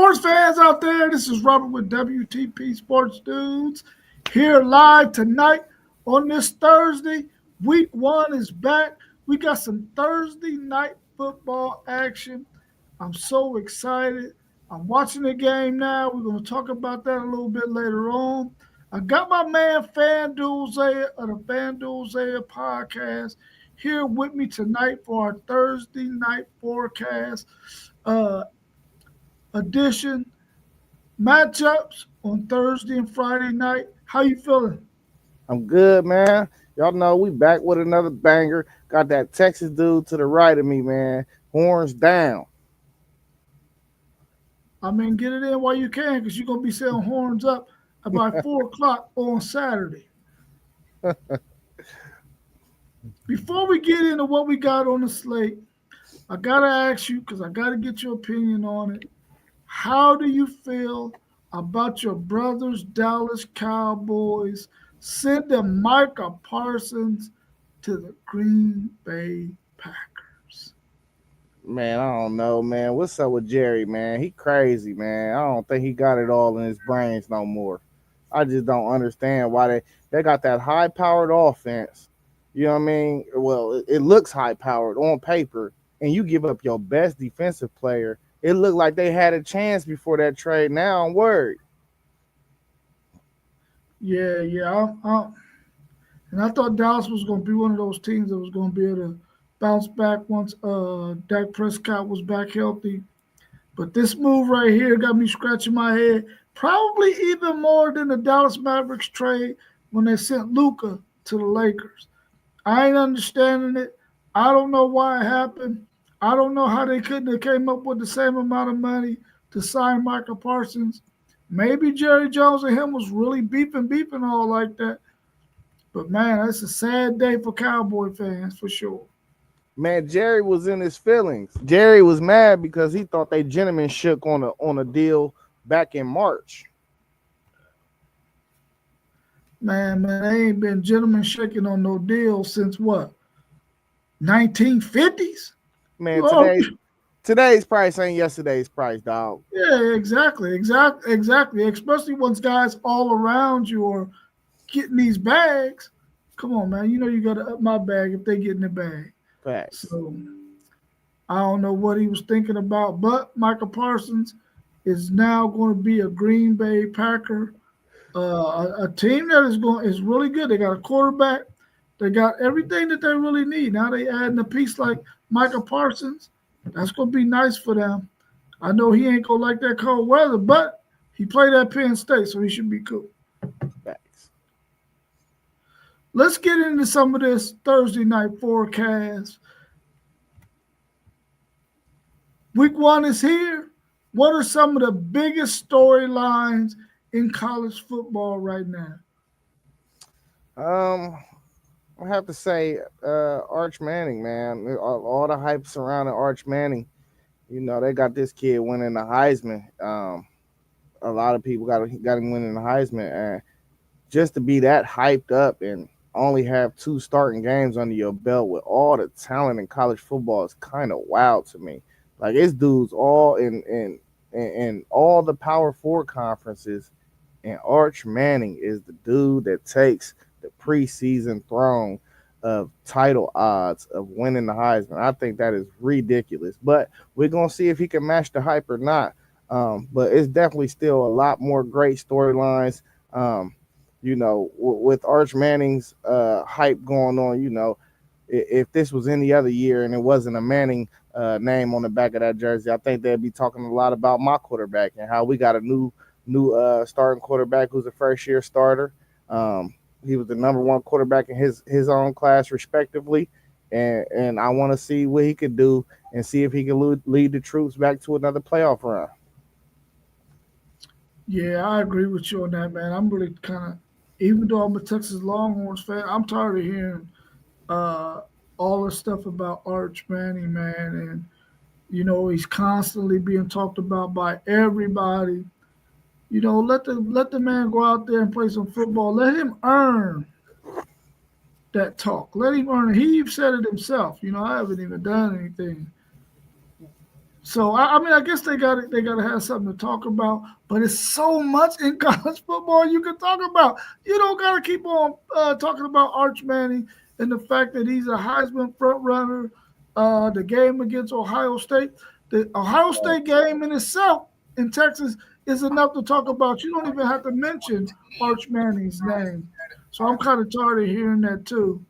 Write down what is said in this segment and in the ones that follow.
sports fans out there? This is Robert with WTP Sports Dudes here live tonight on this Thursday. Week one is back. We got some Thursday night football action. I'm so excited. I'm watching the game now. We're going to talk about that a little bit later on. I got my man FanDuel Zaya of the FanDuel Zaya podcast here with me tonight for our Thursday night forecast. Uh, edition matchups on Thursday and Friday night. How you feeling? I'm good, man. Y'all know we back with another banger. Got that Texas dude to the right of me, man. Horns down. I mean, get it in while you can because you're going to be selling horns up about 4 o'clock on Saturday. Before we get into what we got on the slate, I got to ask you because I got to get your opinion on it. How do you feel about your brothers, Dallas Cowboys, sending Micah Parsons to the Green Bay Packers? Man, I don't know, man. What's up with Jerry, man? He crazy, man. I don't think he got it all in his brains no more. I just don't understand why they got that high powered offense. You know what I mean? Well, it looks high powered on paper, and you give up your best defensive player. It looked like they had a chance before that trade. Now I'm worried. And I thought Dallas was going to be one of those teams that was going to be able to bounce back once Dak Prescott was back healthy. But this move right here got me scratching my head, probably even more than the Dallas Mavericks trade when they sent Luka to the Lakers. I ain't understanding it. I don't know why it happened. I don't know how they couldn't have came up with the same amount of money to sign Michael Parsons. Maybe Jerry Jones and him was really beefing all like that. But man, that's a sad day for Cowboy fans for sure. Man, Jerry was in his feelings. Jerry was mad because he thought they gentlemen shook on a deal back in March. Man, they ain't been gentlemen shaking on no deal since what? 1950s? Man, Oh, today's price ain't yesterday's price, dog. yeah, exactly. Especially once guys all around you are getting these bags. Come on, man. You know you got to up my bag if they get in the bag. Facts. So I don't know what he was thinking about, but Michael Parsons is now going to be a Green Bay Packer, a team that is really good. They got a quarterback. They got everything that they really need. Now they adding a piece like Michael Parsons. That's going to be nice for them. I know he ain't going to like that cold weather, but he played at Penn State, so he should be cool. Facts. Let's get into some of this Thursday night forecast. Week one is here. What are some of the biggest storylines in college football right now? Um, I have to say, Arch Manning, man. All the hype surrounding Arch Manning. You know, they got this kid winning the Heisman. A lot of people got him winning the Heisman, and just to be that hyped up and only have 2 starting games under your belt with all the talent in college football is kind of wild to me. Like it's dudes all in all the Power Four conferences, and Arch Manning is the dude that takes the preseason throne of title odds of winning the Heisman. I think that is ridiculous, but we're gonna see if he can match the hype or not. But it's definitely still a lot more great storylines. With Arch Manning's hype going on, if this was any other year and it wasn't a Manning name on the back of that jersey, I think they'd be talking a lot about my quarterback and how we got a new starting quarterback who's a first year starter. He was the number 1 quarterback in his own class, respectively, and I want to see what he could do and see if he can lead the troops back to another playoff run. Yeah, I agree with you on that, man. I'm really kind of, even though I'm a Texas Longhorns fan, I'm tired of hearing uh, all the stuff about Arch Manning, man. And, he's constantly being talked about by everybody. Let the man go out there and play some football. Let him earn that talk. Let him earn it. He said it himself. I haven't even done anything. So I mean, I guess they got to have something to talk about. But it's so much in college football you can talk about. You don't got to keep on talking about Arch Manning and the fact that he's a Heisman front runner. The game against Ohio State, the Ohio State game in itself in Texas is enough to talk about. You don't even have to mention Arch Manning's name. So I'm kind of tired of hearing that too.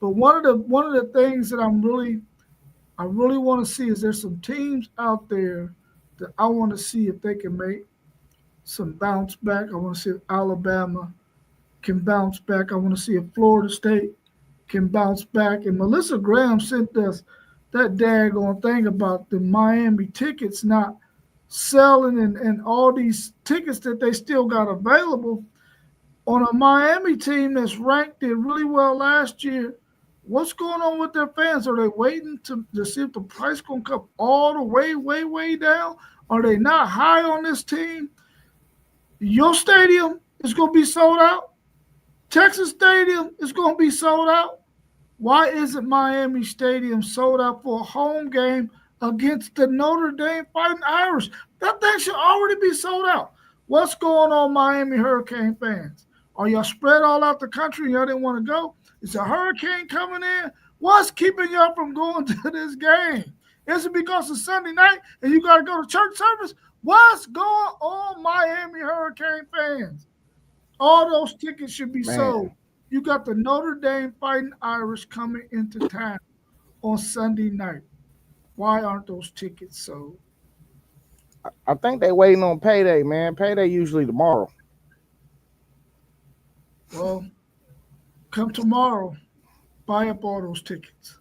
But one of the things that I really want to see is there's some teams out there that I want to see if they can make some bounce back. I want to see if Alabama can bounce back. I want to see if Florida State can bounce back. And Melissa Graham sent us that daggone thing about the Miami tickets not selling and all these tickets that they still got available on a Miami team that's ranked did really well last year. What's going on with their fans? Are they waiting to see if the price gonna come all the way, way, way down? Are they not high on this team? Your stadium is gonna be sold out. Texas Stadium is gonna be sold out. Why isn't Miami Stadium sold out for a home game against the Notre Dame Fighting Irish? That thing should already be sold out. What's going on, Miami Hurricane fans? Are y'all spread all out the country and y'all didn't want to go? Is a hurricane coming in? What's keeping y'all from going to this game? Is it because it's Sunday night and you got to go to church service? What's going on, Miami Hurricane fans? All those tickets should be sold. Man, You got the Notre Dame Fighting Irish coming into town on Sunday night. Why aren't those tickets sold? I think they waiting on payday, man. Payday usually tomorrow. Well, come tomorrow, buy up all those tickets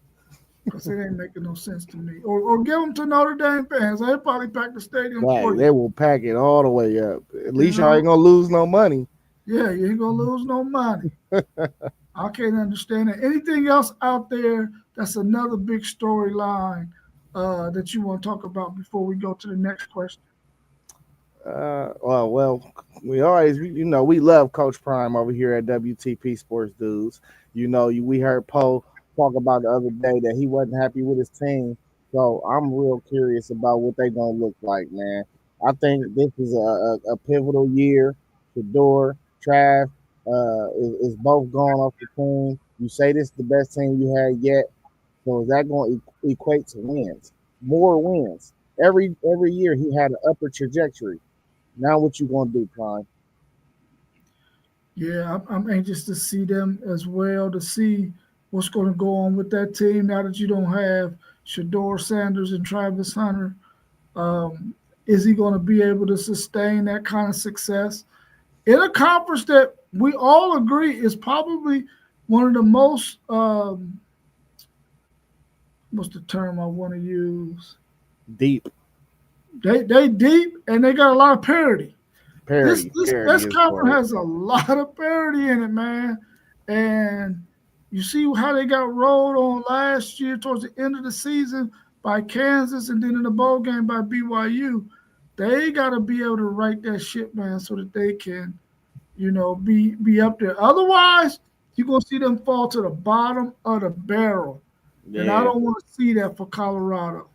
because it ain't making no sense to me. Or give them to Notre Dame fans. They'll probably pack the stadium Right, for you. they will pack it all the way up. At You least y'all know? ain't gonna lose no money. Yeah, you ain't gonna lose no money. I can't understand it. Anything else out there that's another big storyline that you want to talk about before we go to the next question? Well, we always, we love Coach Prime over here at WTP Sports Dudes. We heard Poe talk about the other day that he wasn't happy with his team. So I'm real curious about what they're gonna look like, man. I think this is a pivotal year. Shador, Trav, is both gone off the team. You say this is the best team you had yet. So is that going to equate to wins? More wins. Every year he had an upper trajectory. Now what you gonna do, Prime? Yeah, I'm anxious to see them as well, to see what's going to go on with that team now that you don't have Shador Sanders and Travis Hunter. Um, is he going to be able to sustain that kind of success in a conference that we all agree is probably one of the most, what's the term I want to use? Deep They deep and they got a lot of parity. This parody. this Parody this is conference word. has a lot of parity in it, man. And you see how they got rolled on last year towards the end of the season by Kansas and then in the bowl game by BYU. They got to be able to right that shit, man, so that they can, be up there. Otherwise, you're gonna see them fall to the bottom of the barrel, and I Yeah. don't want to see that for Colorado.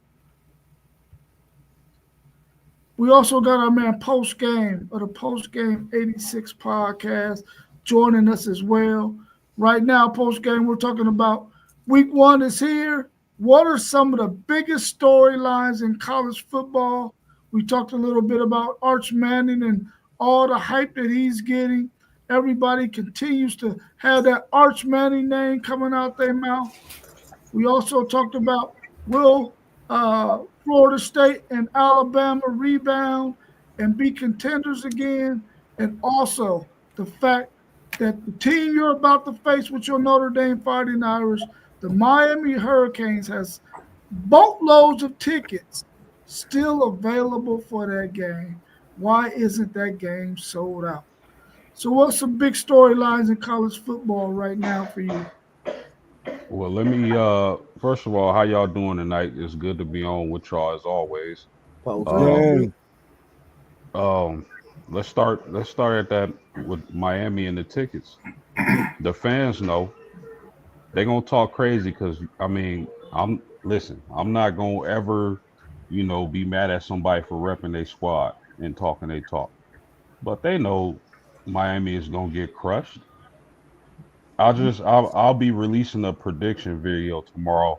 We also got our man Post Game of the Post Game 86 podcast joining us as well. Right now, Post Game, we're talking about week one is here. What are some of the biggest storylines in college football? We talked a little bit about Arch Manning and all the hype that he's getting. Everybody continues to have that Arch Manning name coming out their mouth. We also talked about will Florida State and Alabama rebound and be contenders again, and also the fact that the team you're about to face with your Notre Dame Fighting Irish, the Miami Hurricanes, has boatloads of tickets still available for that game. Why isn't that game sold out? So, what's some big storylines in college football right now for you? Well, let me first of all, how y'all doing tonight? It's good to be on with y'all as always. Post Very Um good. game. um let's start at that with Miami and the tickets. The fans know they're gonna talk crazy because I mean, I'm listen, I'm not gonna ever, be mad at somebody for repping their squad and talking they talk. But they know Miami is gonna get crushed. I'll be releasing a prediction video tomorrow,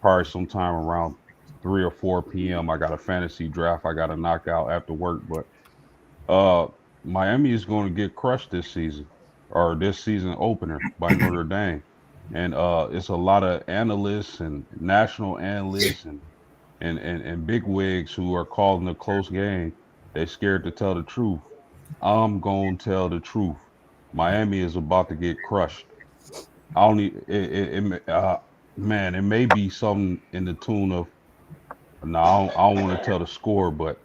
probably sometime around 3 or 4 p.m. I got a fantasy draft I got to knock out after work, but uh, Miami is going to get crushed this season, or this season opener by Notre Dame, and it's a lot of analysts and national analysts and big wigs who are calling a close game. They scared to tell the truth. I'm gonna tell the truth. Miami is about to get crushed. I only man, it may be something in the tune of no, I don't want to tell the score, but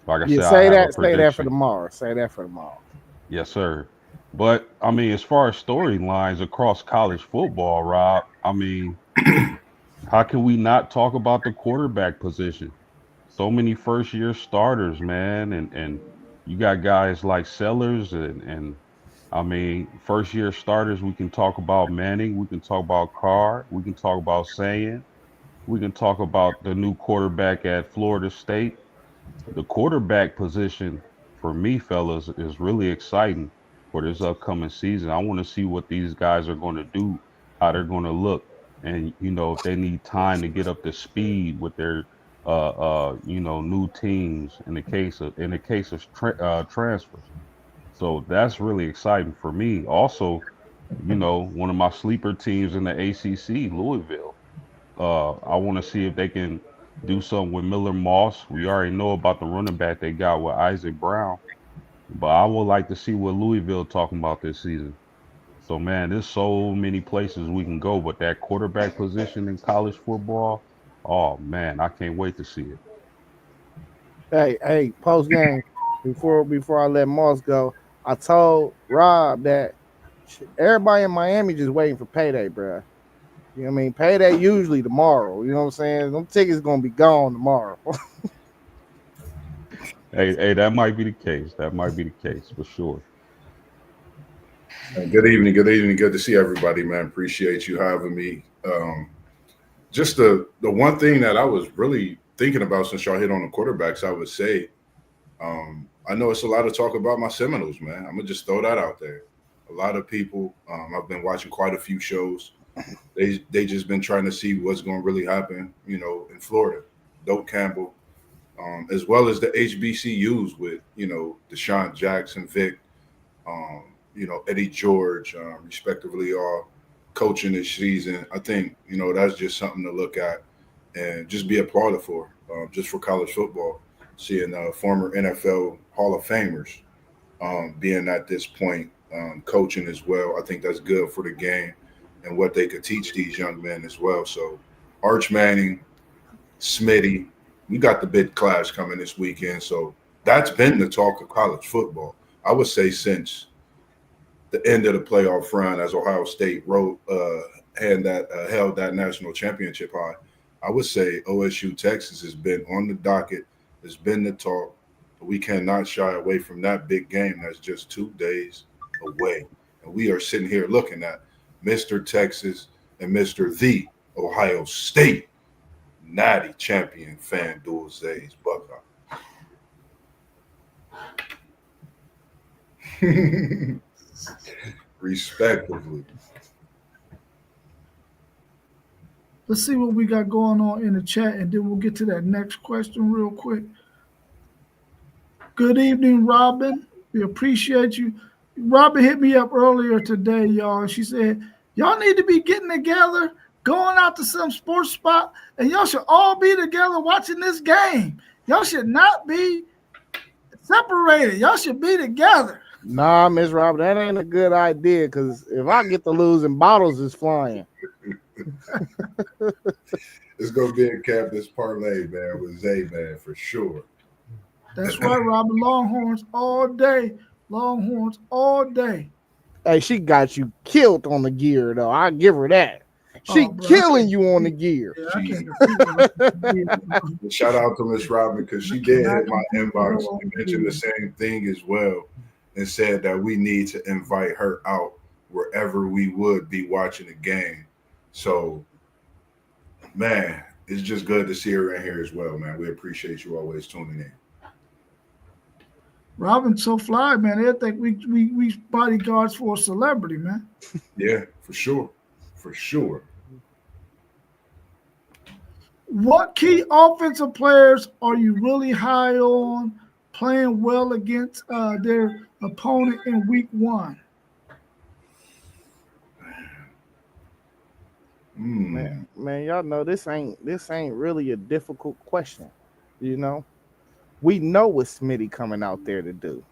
like I Yeah, said, I have a say that for prediction. tomorrow. Say that for tomorrow. Yes, sir. But I mean, as far as storylines across college football, Rob, I mean, how can we not talk about the quarterback position? So many first year starters, man, and you got guys like Sellers and I mean, first year starters. We can talk about Manning. We can talk about Carr. We can talk about Sayan. We can talk about the new quarterback at Florida State. The quarterback position for me, fellas, is really exciting for this upcoming season. I want to see what these guys are going to do, how they're going to look, and if they need time to get up to speed with their new teams in the case of transfers. So that's really exciting for me. Also, one of my sleeper teams in the ACC, Louisville. I want to see if they can do something with Miller Moss. We already know about the running back they got with Isaac Brown, but I would like to see what Louisville talking about this season. So man, there's so many places we can go, but that quarterback position in college football, oh man, I can't wait to see it. Hey, post game before I let Moss go, I told Rob that everybody in Miami just waiting for payday, bro. You know what I mean? Payday usually tomorrow. You know what I'm saying? Them tickets gonna be gone tomorrow. Hey, that might be the case. That might be the case for sure. Good evening. Good evening. Good to see everybody, man. Appreciate you having me. Just the one thing that I was really thinking about since y'all hit on the quarterbacks, I would say, I know it's a lot of talk about my Seminoles, man. I'm gonna just throw that out there. A lot of people, I've been watching quite a few shows. They just been trying to see what's going to really happen, in Florida. Doak Campbell, as well as the HBCUs with, Deshaun Jackson, Vic, Eddie George, respectively, all coaching this season. I think, that's just something to look at and just be applauded for, just for college football, seeing former NFL Hall of Famers being at this point, coaching as well. I think that's good for the game and what they could teach these young men as well. So Arch Manning, Smitty, we got the big class coming this weekend. So that's been the talk of college football, I would say, since the end of the playoff run, as Ohio State held that national championship high. I would say OSU Texas has been on the docket, has been the talk. But we cannot shy away from that big game that's just 2 days away. And we are sitting here looking at Mr. Texas and Mr. The Ohio State natty champion FanDuel Zays Buckeye. Respectively. Let's see what we got going on in the chat, and then we'll get to that next question real quick. Good evening, Robin. We appreciate you. Robin hit me up earlier today, y'all. She said, y'all need to be getting together, going out to some sports spot, and y'all should all be together watching this game. Y'all should not be separated. Y'all should be together. Nah, Miss Robert, that ain't a good idea because if I get to losing, bottles is flying. It's going to be a campus parlay, man, with Zay, man, for sure. That's right, Robin. Longhorns all day. Longhorns all day. Hey, she got you killed on the gear, though. I give her that. She killing you on the gear. Yeah, shout out to Miss Robin because she did hit my inbox and mentioned the same thing as well and said that we need to invite her out wherever we would be watching the game. So, man, it's just good to see her in here as well, man. We appreciate you always tuning in. Robin's so fly, man. They think we bodyguards for a celebrity, man. Yeah, for sure. For sure. What key offensive players are you really high on playing well against their opponent in week 1? Man, y'all know this ain't really a difficult question. You know, we know what Smitty coming out there to do.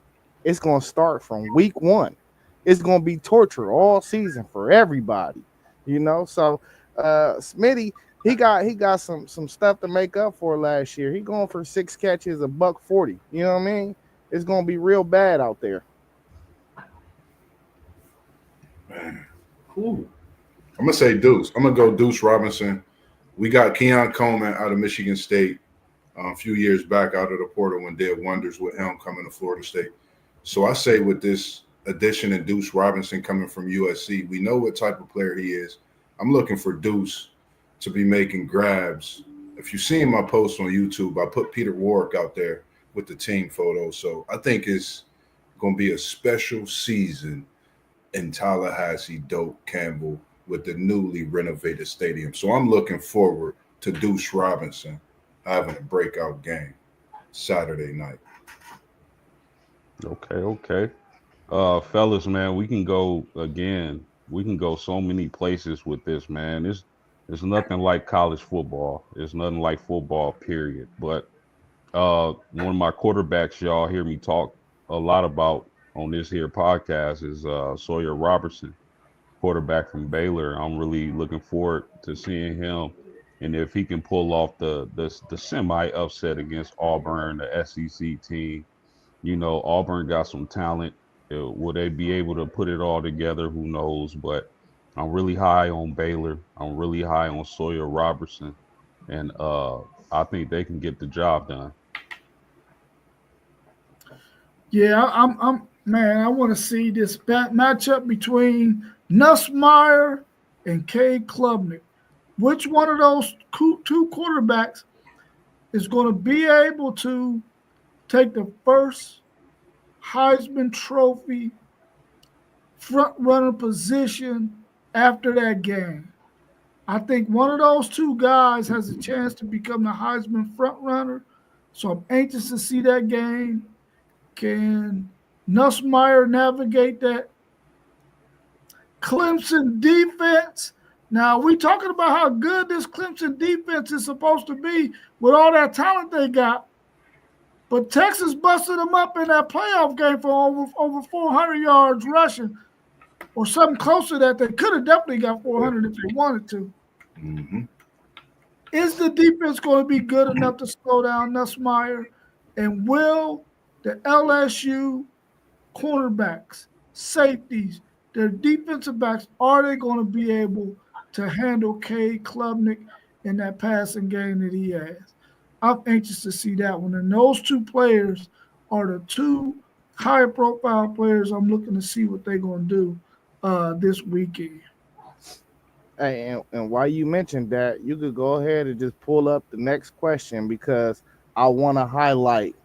It's gonna start from week 1. It's gonna be torture all season for everybody. You know, so Smitty, he got some stuff to make up for last year. He going for 6 catches, $140. You know what I mean? It's gonna be real bad out there. Man, cool. I'm gonna say Deuce. I'm gonna go Deuce Robinson. We got Keon Coleman out of Michigan State a few years back out of the portal and did wonders with him coming to Florida State. So I say with this addition and Deuce Robinson coming from USC, we know what type of player he is. I'm looking for Deuce to be making grabs. If you've seen my post on YouTube, I put Peter Warrick out there with the team photo. So I think it's going to be a special season in Tallahassee, Doak Campbell, with the newly renovated stadium. So I'm looking forward to Deuce Robinson having a breakout game Saturday night. Okay. Fellas, man, we can go again. We can go so many places with this, man. It's nothing like college football. It's nothing like football, period. But one of my quarterbacks y'all hear me talk a lot about on this here podcast is Sawyer Robertson, quarterback from Baylor. I'm really looking forward to seeing him, and if he can pull off the semi upset against Auburn, the SEC team. You know, Auburn got some talent. Will they be able to put it all together? Who knows? But I'm really high on Baylor. I'm really high on Sawyer Robertson, and I think they can get the job done. Yeah, I'm man. I want to see this matchup between Nussmeier and Cade Klubnik. Which one of those two quarterbacks is going to be able to take the first Heisman Trophy front runner position after that game? I think one of those two guys has a chance to become the Heisman front runner. So I'm anxious to see that game. Can Nussmeier navigate that Clemson defense? Now, we talking about how good this Clemson defense is supposed to be with all that talent they got. But Texas busted them up in that playoff game for over 400 yards rushing or something close to that. They could have definitely got 400 if they wanted to. Mm-hmm. Is the defense going to be good enough to slow down Nussmeier? And will the LSU cornerbacks, safeties, their defensive backs, are they going to be able to handle Cade Klubnik in that passing game that he has? I'm anxious to see that one. And those two players are the two high-profile players I'm looking to see what they're going to do this weekend. Hey, and while you mentioned that, you could go ahead and just pull up the next question because I want to highlight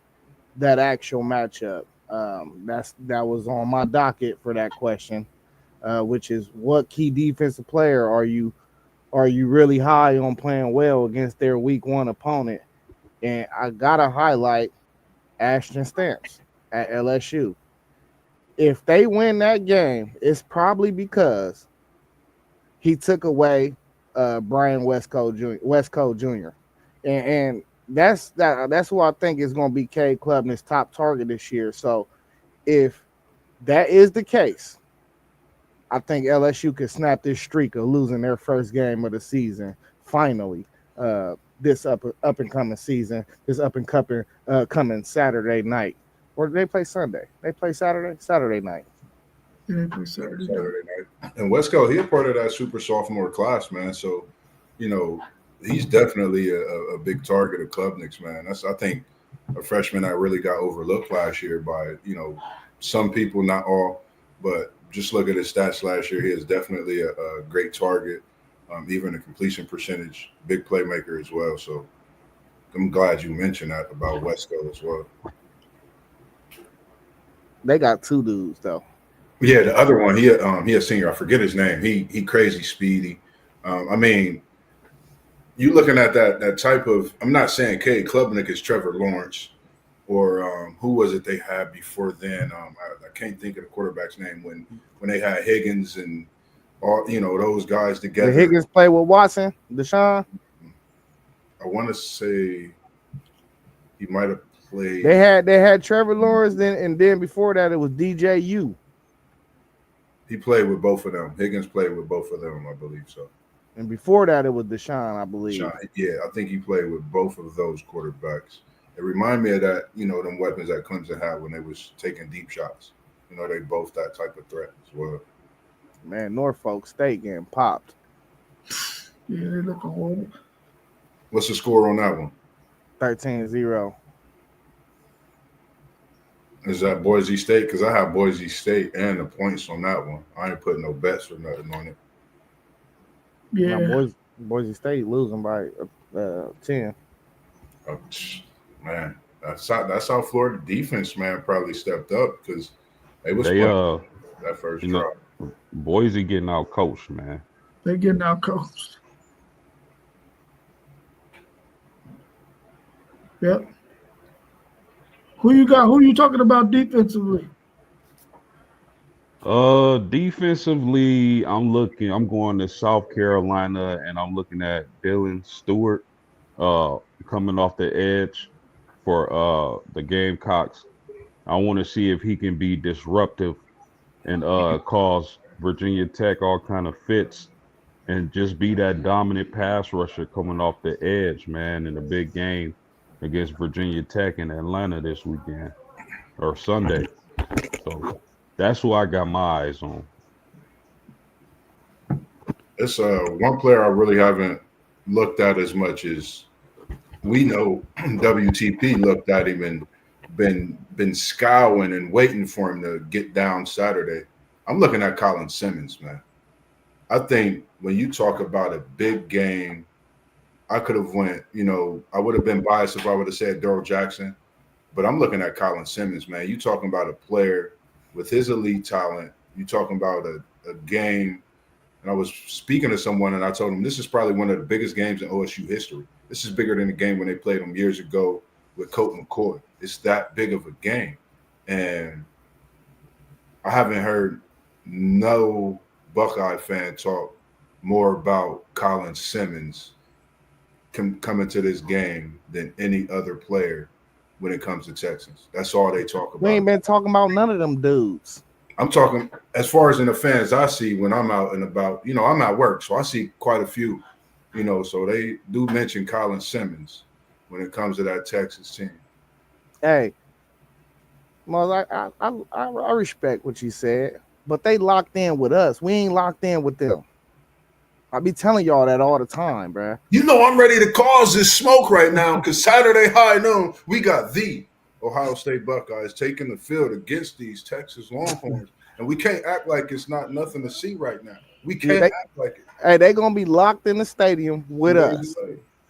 that actual matchup. That was on my docket for that question, which is what key defensive player are you really high on playing well against their week 1 opponent? And I gotta highlight Ashton Stamps at LSU. If they win that game, it's probably because he took away Brian Westcott Jr. And that's who I think is going to be Cade Klubnik's top target this year. So if that is the case, I think LSU could snap this streak of losing their first game of the season finally. This up and coming season, this up and coming Saturday night. Or do they play Sunday? They play Saturday night. Yeah, they play Saturday night. And Westcott, he's a part of that super sophomore class, man. So, you know, he's definitely a big target of Klubnik's, man. That's, I think, a freshman that really got overlooked last year by, you know, some people, not all, but just look at his stats last year. He is definitely a great target. even the completion percentage, big playmaker as well. So I'm glad you mentioned that about Wesco as well. They got two dudes though. Yeah, the other one, he a senior. I forget his name. He crazy speedy. I mean, you looking at that type of. I'm not saying Cade Klubnik is Trevor Lawrence, or who was it they had before then? I can't think of the quarterback's name when they had Higgins and all those guys together. Did Higgins play with Watson, Deshaun? I want to say he might have played. They had Trevor Lawrence then before that it was DJU. He played with both of them. Higgins played with both of them, I believe so. And before that it was Deshaun, I believe. Yeah, I think he played with both of those quarterbacks. It reminded me of that, them weapons that Clemson had when they was taking deep shots. They both that type of threat as well. Man, Norfolk State getting popped. Yeah, they look horrible. What's the score on that one? 13-0. Is that Boise State? Because I have Boise State and the points on that one. I ain't putting no bets or nothing on it. Yeah. Now, Boise State losing by 10. Oh, man, that's how Florida defense, man, probably stepped up because they was that first drop. Boise getting out coached, man. They getting out coached. Yep. Who you got? Who you talking about defensively? Defensively, I'm going to South Carolina, and I'm looking at Dylan Stewart, coming off the edge for the Gamecocks. I want to see if he can be disruptive and cause Virginia Tech all kind of fits, and just be that dominant pass rusher coming off the edge, man, in a big game against Virginia Tech in Atlanta this weekend or Sunday. So that's who I got my eyes on. It's one player I really haven't looked at as much as we know WTP looked at him and been scowling and waiting for him to get down Saturday. I'm looking at Colin Simmons, man. I think when you talk about a big game, I could have went, I would have been biased if I would have said Darrell Jackson, but I'm looking at Colin Simmons, man. You talking about a player with his elite talent. You talking about a game, and I was speaking to someone, and I told him this is probably one of the biggest games in OSU history. This is bigger than the game when they played them years ago with Colt McCoy. It's that big of a game, and I haven't heard no Buckeye fan talk more about Colin Simmons coming to this game than any other player when it comes to Texans. That's all they talk about. We ain't been talking about none of them dudes. I'm talking as far as in the fans I see when I'm out and about. I'm at work, so I see quite a few. So they do mention Colin Simmons when it comes to that Texas team. Hey, well, I respect what you said, but they locked in with us. We ain't locked in with them. I be telling y'all that all the time, bruh. I'm ready to cause this smoke right now because Saturday high noon, we got the Ohio State Buckeyes taking the field against these Texas Longhorns. And we can't act like it's not nothing to see right now. We can't act like it. Hey, they going to be locked in the stadium with us.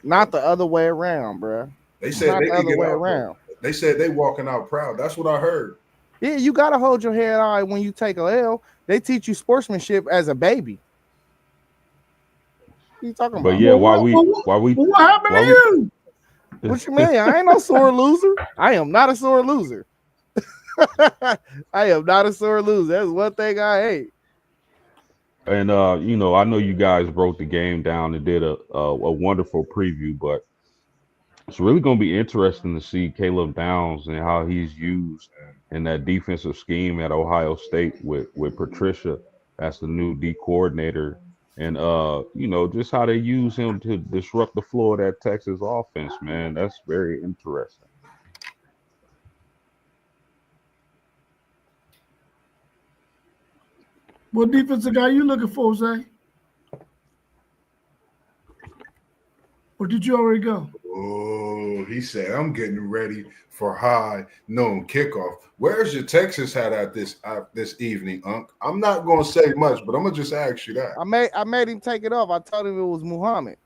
Not the other way around, bruh. They said not they the other way out around. They said they walking out proud. That's what I heard. Yeah, you got to hold your head high when you take a L. They teach you sportsmanship as a baby. What you talking about? But yeah, what happened to you? What you mean? I ain't no sore loser. I am not a sore loser. I am not a sore loser. That's one thing I hate. And I know you guys broke the game down and did a wonderful preview, but it's really going to be interesting to see Caleb Downs and how he's used in that defensive scheme at Ohio State with Patricia as the new D coordinator. And, just how they use him to disrupt the flow of that Texas offense, man. That's very interesting. What defensive guy you looking for, Zay? Or did you already go? Oh, He said, "I'm getting ready for high noon kickoff." Where's your Texas hat at this evening, Unc? I'm not gonna say much, but I'm gonna just ask you that. I made him take it off. I told him it was Muhammad.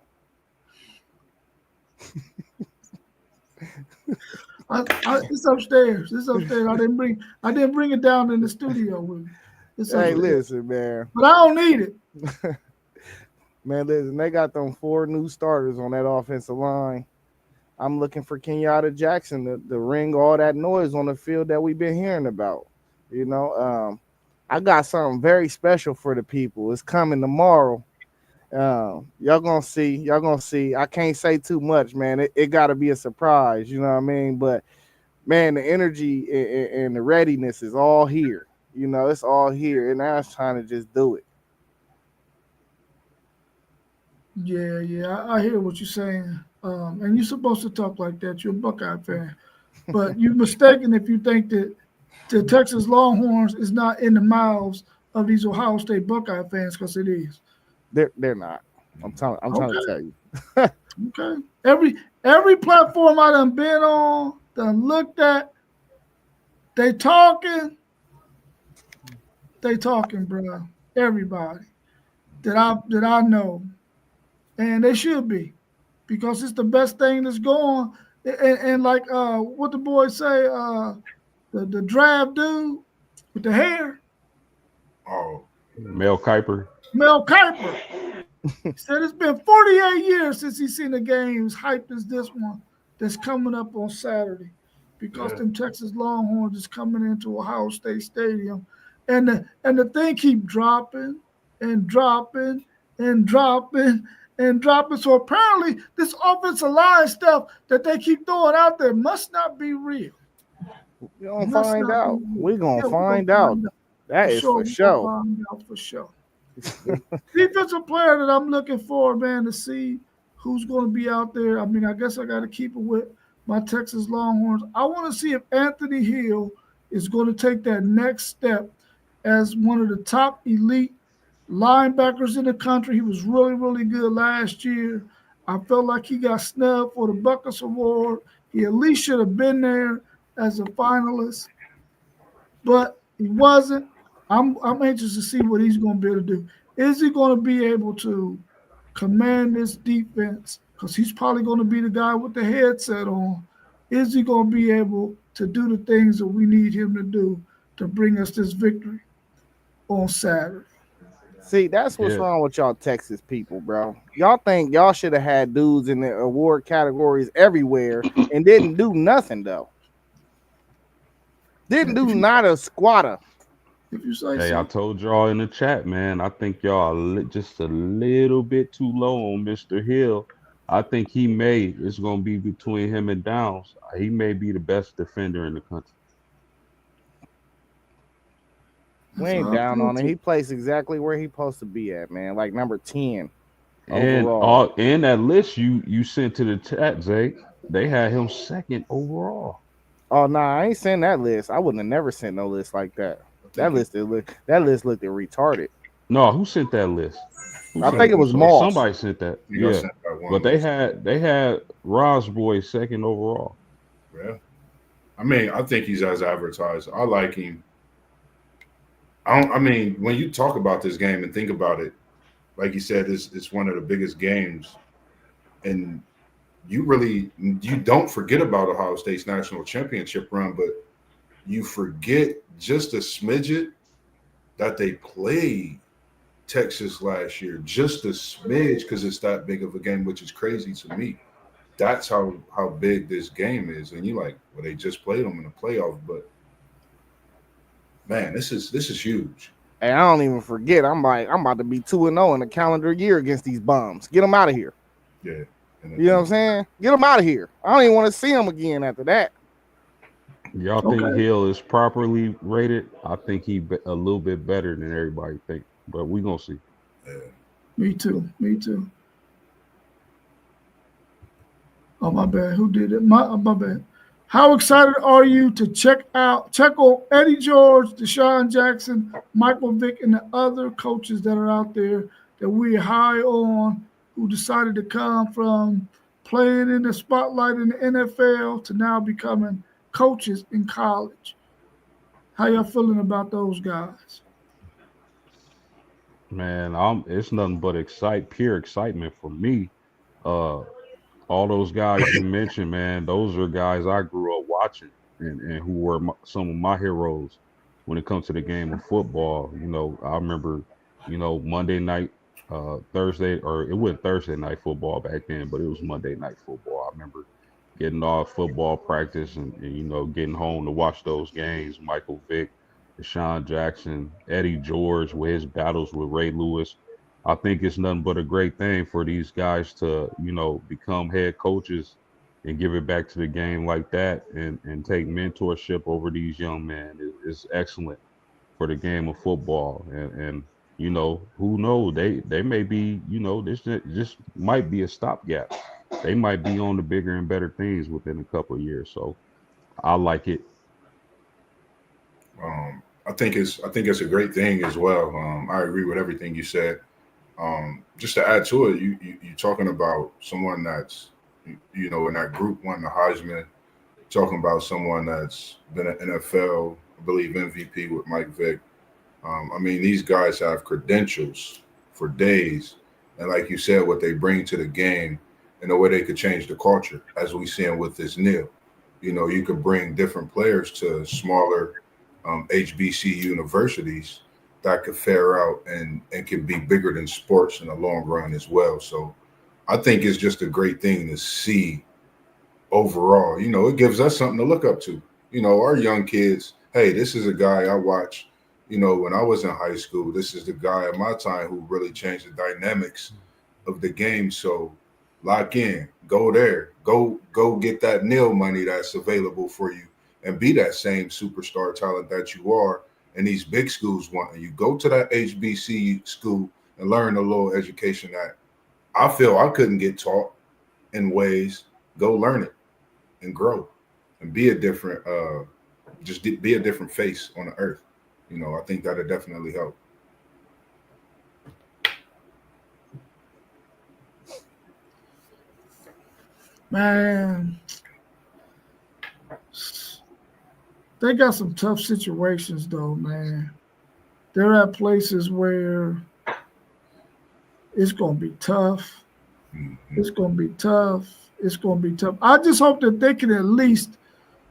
It's upstairs. It's upstairs. I didn't bring it down in the studio with me. Hey, listen, man. But I don't need it. Man, listen, they got them 4 new starters on that offensive line. I'm looking for Kenyatta Jackson to ring all that noise on the field that we've been hearing about. You know, I got something very special for the people. It's coming tomorrow. Y'all gonna see. I can't say too much, man. It got to be a surprise. You know what I mean? But man, the energy and the readiness is all here. You know, it's all here, and now it's time to just do it. Yeah, I hear what you're saying. And you're supposed to talk like that. You're a Buckeye fan. But you're mistaken if you think that the Texas Longhorns is not in the mouths of these Ohio State Buckeye fans, because it is. They're not. I'm trying to tell you. Okay. Every platform I done been on, done looked at, they talking, bro. Everybody that I know. And they should be, because it's the best thing that's going. And like what the boys say, the draft dude with the hair. Oh, Mel Kiper. Mel Kiper. He said it's been 48 years since he's seen a game as hyped as this one that's coming up on Saturday, because them Texas Longhorns is coming into Ohio State Stadium, and the thing keep dropping and dropping and dropping and dropping. So apparently this offensive line stuff that they keep throwing out there must not be real. We're going to find out. We're going to find out. That is for sure. Find out for sure. Defensive player that I'm looking for, man, to see who's going to be out there. I mean, I guess I got to keep it with my Texas Longhorns. I want to see if Anthony Hill is going to take that next step as one of the top elite linebackers in the country. He was really, really good last year. I felt like he got snubbed for the Buckus Award. He at least should have been there as a finalist, but he wasn't. I'm anxious to see what he's going to be able to do. Is he going to be able to command this defense? Because he's probably going to be the guy with the headset on. Is he going to be able to do the things that we need him to do to bring us this victory on Saturday? See, that's what's wrong with y'all Texas people, bro. Y'all think y'all should have had dudes in the award categories everywhere and didn't do nothing, though. Didn't do not a squatter. If you say Hey, so. I told y'all in the chat, man. I think y'all are just a little bit too low on Mr. Hill. I think it's going to be between him and Downs. He may be the best defender in the country. We ain't down on it. He plays exactly where he's supposed to be at, man. Like number 10 overall. And that list you sent to the chat, Zay, they had him second overall. Oh, nah, I ain't sent that list. I wouldn't have never sent no list like that. That list looked retarded. No, who sent that list? I think it was Moss. Somebody sent that. Yeah, sent that one. But they had Ross Boy second overall. Yeah, I mean, I think he's as advertised. I like him. I mean, when you talk about this game and think about it, like you said, it's one of the biggest games, and you don't forget about Ohio State's national championship run, but you forget just a smidget that they played Texas last year, just a smidge, because it's that big of a game, which is crazy to me. That's how big this game is, and you're like, well, they just played them in the playoff, but man, this is huge. Hey, I don't even forget. I'm about to be 2-0 in the calendar year against these bums. Get them out of here. Yeah. You know what I'm saying? Get them out of here. I don't even want to see them again after that. Y'all think Hill is properly rated? I think he a little bit better than everybody think, but we gonna see. Yeah. Me too. Oh, my bad. Who did it? My bad. How excited are you to check on Eddie George, Deshaun Jackson, Michael Vick, and the other coaches that are out there that we're high on, who decided to come from playing in the spotlight in the NFL to now becoming coaches in college. How y'all feeling about those guys? Man, it's nothing but pure excitement for me. Uh, all those guys you mentioned, man, those are guys I grew up watching and who were some of my heroes when it comes to the game of football. You know, I remember, Monday night, Thursday, or it wasn't Thursday night football back then, but it was Monday night football. I remember getting off football practice and getting home to watch those games. Michael Vick, Deshaun Jackson, Eddie George with his battles with Ray Lewis. I think it's nothing but a great thing for these guys to, become head coaches and give it back to the game like that and take mentorship over these young men is excellent for the game of football. And who knows? They may be, this might be a stopgap. They might be on the bigger and better things within a couple of years. So I like it. I think it's a great thing as well. I agree with everything you said. Just to add to it, you're talking about someone that's in that group won the Heisman. Talking about someone that's been an NFL, I believe MVP with Mike Vick. I mean, these guys have credentials for days, and like you said, what they bring to the game and the way they could change the culture, as we seeing with this NIL. You could bring different players to smaller HBC universities that could fare out and can be bigger than sports in the long run as well. So I think it's just a great thing to see overall. It gives us something to look up to. Our young kids, hey, this is a guy I watched, when I was in high school. This is the guy at my time who really changed the dynamics of the game. So lock in, go there, go get that NIL money that's available for you and be that same superstar talent that you are. And these big schools want you. Go to that HBC school and learn a little education that I feel I couldn't get taught in ways. Go learn it and grow and be a different, be a different face on the earth. I think that'll definitely help. Man, they got some tough situations though, man. They're at places where it's going to be tough. Mm-hmm. It's going to be tough. It's going to be tough. I just hope that they can at least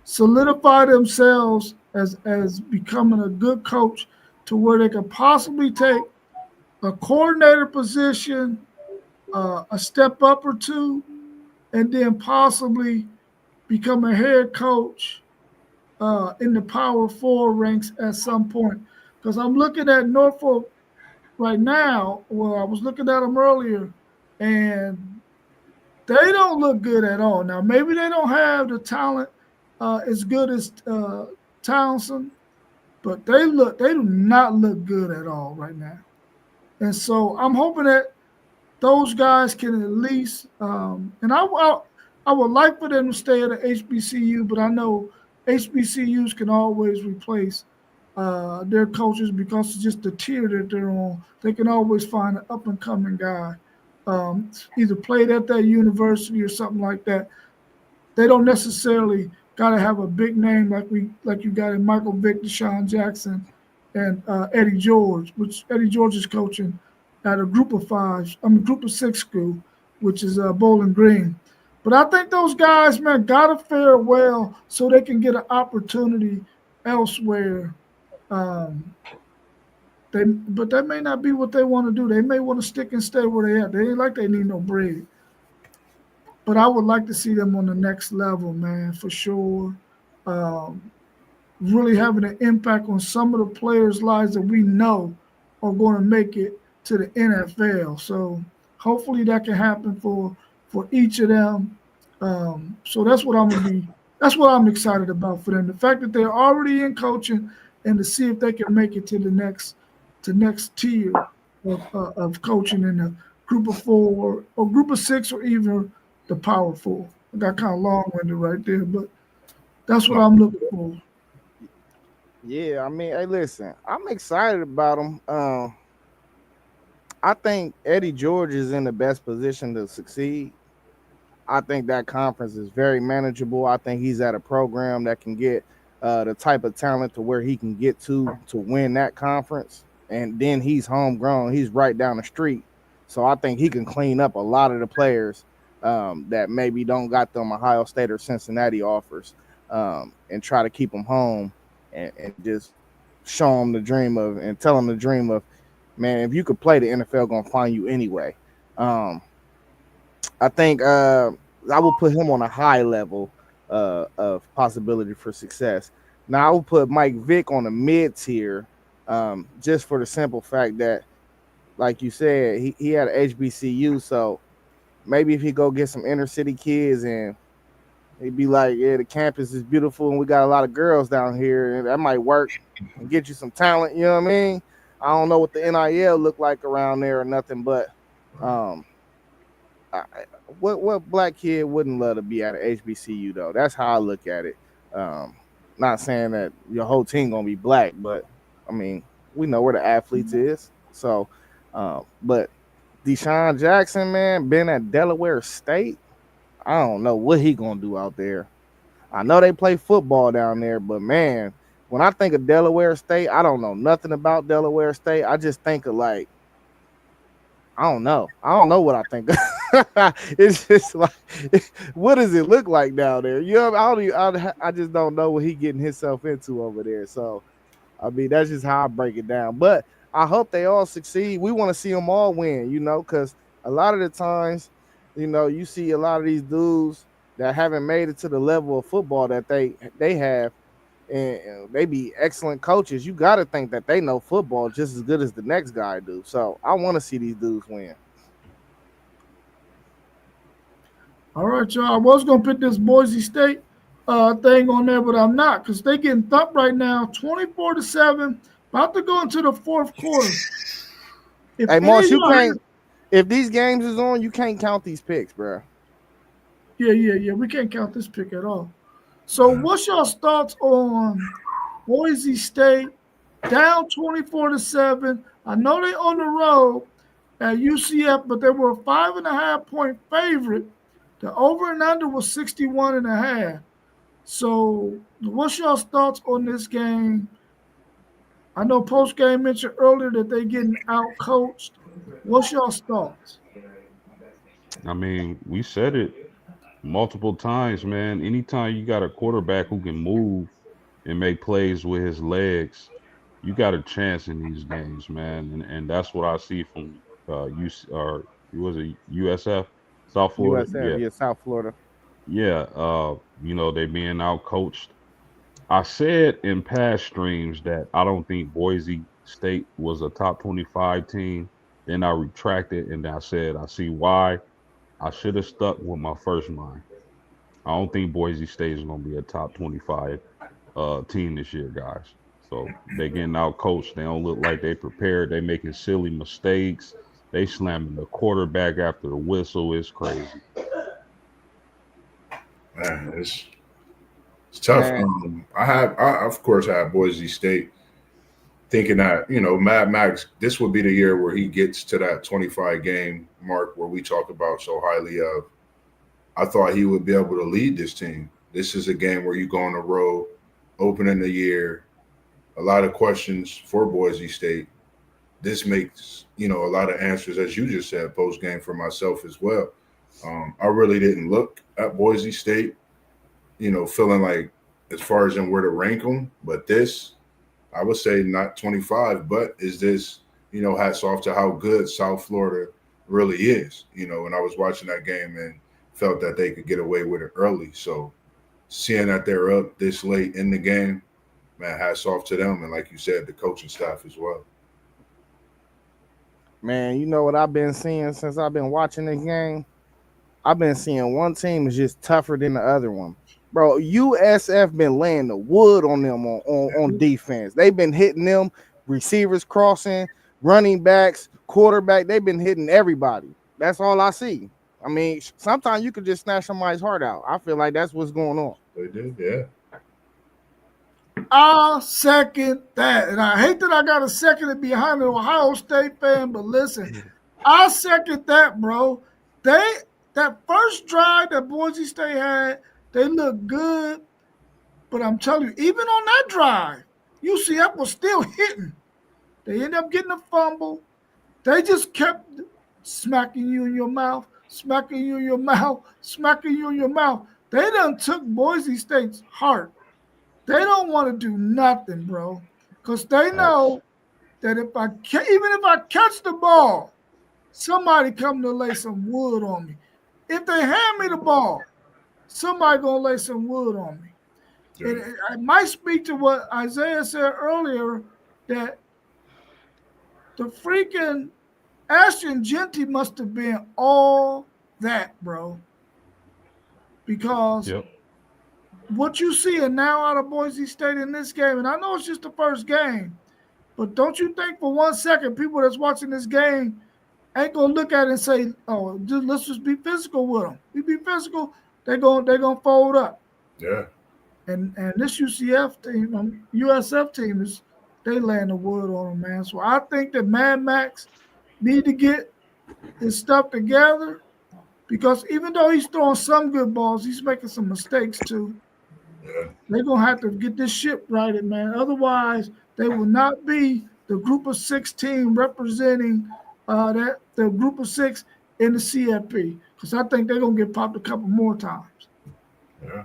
solidify themselves as becoming a good coach to where they can possibly take a coordinator position, a step up or two, and then possibly become a head coach in the Power 4 ranks at some point. Because I'm looking at Norfolk right now. Well, I was looking at them earlier, and they don't look good at all. Now, maybe they don't have the talent as good as Townsend, but they do not look good at all right now. And so I'm hoping that those guys can at least, and I would like for them to stay at an HBCU, but I know HBCUs can always replace their coaches because it's just the tier that they're on. They can always find an up-and-coming guy, either played at that university or something like that. They don't necessarily got to have a big name like you got in Michael Vick, Deshaun Jackson, and Eddie George, which Eddie George is coaching at a group of 6 school, which is Bowling Green. But I think those guys, man, got to fare well so they can get an opportunity elsewhere. But that may not be what they want to do. They may want to stick and stay where they at. They ain't like they need no bread. But I would like to see them on the next level, man, for sure. Really having an impact on some of the players' lives that we know are going to make it to the NFL. So hopefully that can happen for each of them. So that's what I'm excited about for them. The fact that they're already in coaching and to see if they can make it to the next tier of coaching in the group of 4 or group of 6 or even the Power 4. I got kind of long-winded right there, but that's what I'm looking for. Yeah, I mean, hey, listen, I'm excited about them. I think Eddie George is in the best position to succeed. I think that conference is very manageable. I think he's at a program that can get the type of talent to where he can get to win that conference. And then he's homegrown. He's right down the street. So I think he can clean up a lot of the players that maybe don't got them Ohio State or Cincinnati offers and try to keep them home and just show them the dream of and tell them the dream of, man, if you could play, the NFL going to find you anyway. I think I will put him on a high level of possibility for success. Now I will put Mike Vick on the mid tier, just for the simple fact that, like you said, he had an HBCU, so maybe if he go get some inner city kids and he'd be like, yeah, the campus is beautiful and we got a lot of girls down here, and that might work and get you some talent. You know what I mean? I don't know what the NIL look like around there or nothing, but what black kid wouldn't love to be at an HBCU though? That's how I look at it. Not saying that your whole team gonna be black, but I mean, we know where the athletes is. So, but Deshaun Jackson, man, been at Delaware State. I don't know what he gonna do out there. I know they play football down there, but man, when I think of Delaware State, I don't know nothing about Delaware State. I just think of like, I don't know what I think. It's just like, what does it look like down there? You know, I just don't know what he getting himself into over there. So, I mean, that's just how I break it down. But I hope they all succeed. We want to see them all win, you know, because a lot of the times, you know, you see a lot of these dudes that haven't made it to the level of football that they have, and they be excellent coaches. You got to think that they know football just as good as the next guy do. So I want to see these dudes win. All right, y'all. I was gonna put this Boise State thing on there, but I'm not, because they getting thumped right now, 24-7. About to go into the fourth quarter. Hey, Moss, you can't. If these games is on, you can't count these picks, bro. Yeah. We can't count this pick at all. So, what's y'all's thoughts on Boise State down 24-7? I know they on the road at UCF, but they were a 5.5 point favorite. The over and under was 61.5. So, what's y'all's thoughts on this game? I know post game mentioned earlier that they getting out coached. What's y'all's thoughts? I mean, we said it multiple times, man. Anytime you got a quarterback who can move and make plays with his legs, you got a chance in these games, man. And that's what I see from USF, South Florida. USF, yeah, South Florida. Yeah, you know, they being out coached. I said in past streams that I don't think Boise State was a top 25 team. Then I retracted and I said I see why. I should have stuck with my first mind. I don't think Boise State is going to be a top 25 team this year, guys. So they getting out coached. They don't look like they prepared. They making silly mistakes. They slamming the quarterback after the whistle. It's crazy. Man, it's tough. I of course had Boise State thinking that, you know, Mad Max, this would be the year where he gets to that 25 game mark where we talk about so highly of. I thought he would be able to lead this team. This is a game where you go on the road, opening the year, a lot of questions for Boise State. This makes, you know, a lot of answers, as you just said, post game for myself as well. I really didn't look at Boise State, you know, feeling like as far as in where to rank them. But this, I would say not 25, but is this, you know, hats off to how good South Florida really is. You know, when I was watching that game and felt that they could get away with it early. So seeing that they're up this late in the game, man, hats off to them. And like you said, the coaching staff as well. Man, you know what I've been seeing since I've been watching this game? I've been seeing one team is just tougher than the other one. Bro, USF been laying the wood on them on defense. They've been hitting them, receivers crossing, running backs, quarterback. They've been hitting everybody. That's all I see. I mean, sometimes you could just snatch somebody's heart out. I feel like that's what's going on. They did, yeah. I'll second that. And I hate that I got to second it behind an Ohio State fan, but listen, I second that, bro. That first drive that Boise State had, they looked good. But I'm telling you, even on that drive, UCF was still hitting. They ended up getting a fumble. They just kept smacking you in your mouth, smacking you in your mouth, smacking you in your mouth. They done took Boise State's heart. They don't want to do nothing, bro, because they know that even if I catch the ball, somebody come to lay some wood on me. If they hand me the ball, somebody gonna lay some wood on me. Yeah. It might speak to what Isaiah said earlier, that the freaking Ashton Genty must have been all that, bro. Because Yep. what you see now out of Boise State in this game, and I know it's just the first game, but don't you think for 1 second people that's watching this game ain't gonna look at it and say, "Oh, let's just be physical with them. We be physical, they're gonna fold up." Yeah. And this UCF team, USF team is they laying the wood on them, man. So I think that Mad Max need to get his stuff together, because even though he's throwing some good balls, he's making some mistakes too. Yeah. They're gonna have to get this ship righted, man. Otherwise, they will not be the Group of 6 team representing the Group of 6 in the CFP. Because I think they're gonna get popped a couple more times. Yeah.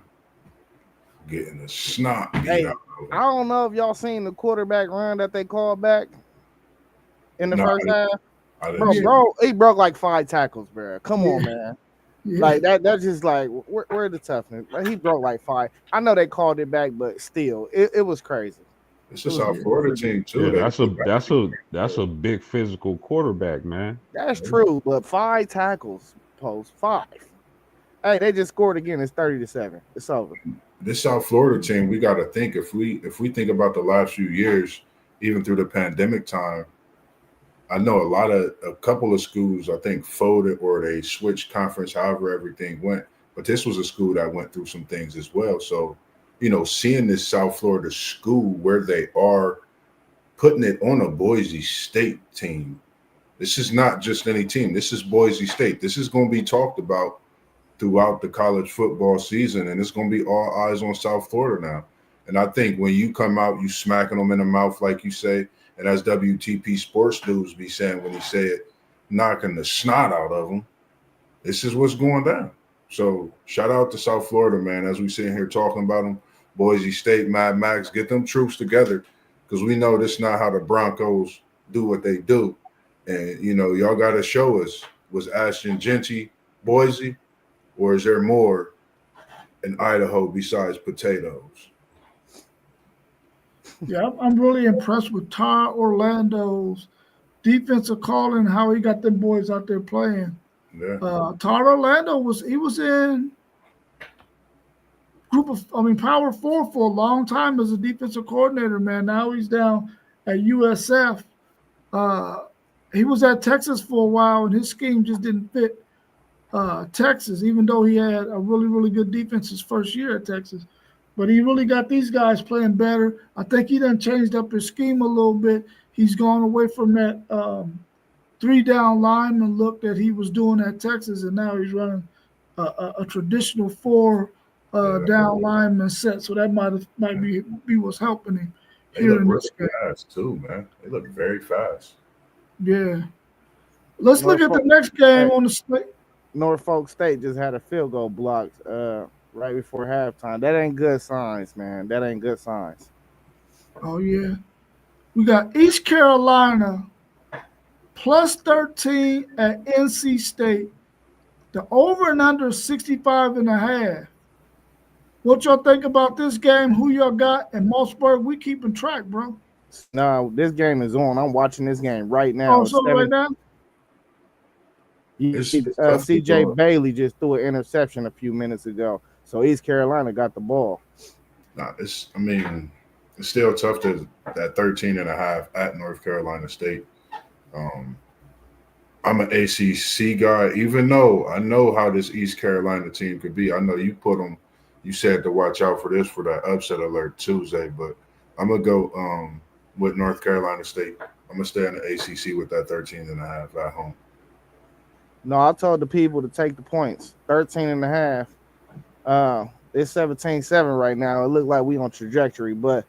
Getting the snot beat Hey, out. I don't know if y'all seen the quarterback run that they called back in the No, first half. I didn't see Bro, he broke like 5 tackles, bro. Come on, man. Yeah. Like that's just like where the toughness. Like, he broke like 5. I know they called it back, but still, it was crazy. It's a South Florida team too. Yeah, that's a big physical quarterback, man. That's true, but 5 tackles, post 5. Hey, they just scored again. It's 30-7. It's over. This South Florida team, we got to think, if we think about the last few years, even through the pandemic time, I know a couple of schools I think folded or they switched conference, however everything went. But this was a school that went through some things as well. So, seeing this South Florida school where they are putting it on a Boise State team, this is not just any team. This is Boise State. This is going to be talked about throughout the college football season, and it's going to be all eyes on South Florida now. And I think when you come out, you smacking them in the mouth, like you say, and as WTP Sports News be saying when he said, knocking the snot out of them, this is what's going down. So shout out to South Florida, man, as we sit here talking about them. Boise State, Mad Max, get them troops together, because we know this is not how the Broncos do what they do. And, y'all got to show us, was Ashton Genty Boise, or is there more in Idaho besides potatoes? Yeah, I'm really impressed with Todd Orlando's defensive calling, how he got them boys out there playing. Yeah. Todd Orlando was in Power 4 for a long time as a defensive coordinator, man. Now he's down at USF. He was at Texas for a while, and his scheme just didn't fit Texas, even though he had a really, really good defense his first year at Texas. But he really got these guys playing better. I think he done changed up his scheme a little bit. He's gone away from that 3-down lineman look that he was doing at Texas, and now he's running a traditional 4-down lineman set. So that might be what's helping him. They look really fast too, man. They look very fast. Yeah. Let's look at the next game on the slate. Norfolk State just had a field goal blocked right before halftime. That ain't good signs, man. That ain't good signs. Oh, yeah. We got East Carolina plus 13 at NC State. The over and under 65.5. What y'all think about this game? Who y'all got? And Mossberg, we keeping track, bro. No, this game is on. I'm watching this game right now. Oh, so right now? CJ Bailey just threw an interception a few minutes ago. So East Carolina got the ball. Nah, it's still tough to that 13.5 at North Carolina State. I'm an ACC guy, even though I know how this East Carolina team could be. I know you said to watch out for this for that upset alert Tuesday, but I'm going to go with North Carolina State. I'm going to stay in the ACC with that 13.5 at home. No, I told the people to take the points. 13 and a half. It's 17-7 right now. It looked like we on trajectory, but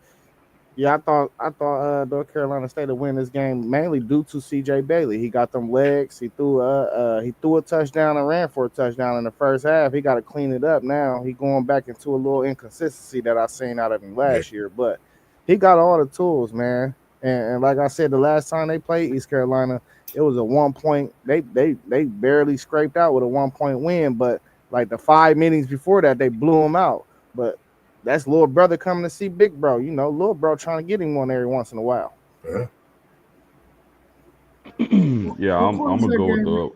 yeah, I thought North Carolina State would win this game mainly due to CJ Bailey. He got them legs. He threw a touchdown and ran for a touchdown in the first half. He got to clean it up now. He going back into a little inconsistency that I seen out of him last year, but he got all the tools, man. And like I said, the last time they played East Carolina, it was a 1 point. They barely scraped out with a 1 point win, but like the 5 meetings before that, they blew them out. But that's little brother coming to see big bro. You know, little bro trying to get him one every once in a while. Yeah. Yeah, I'm gonna go with the.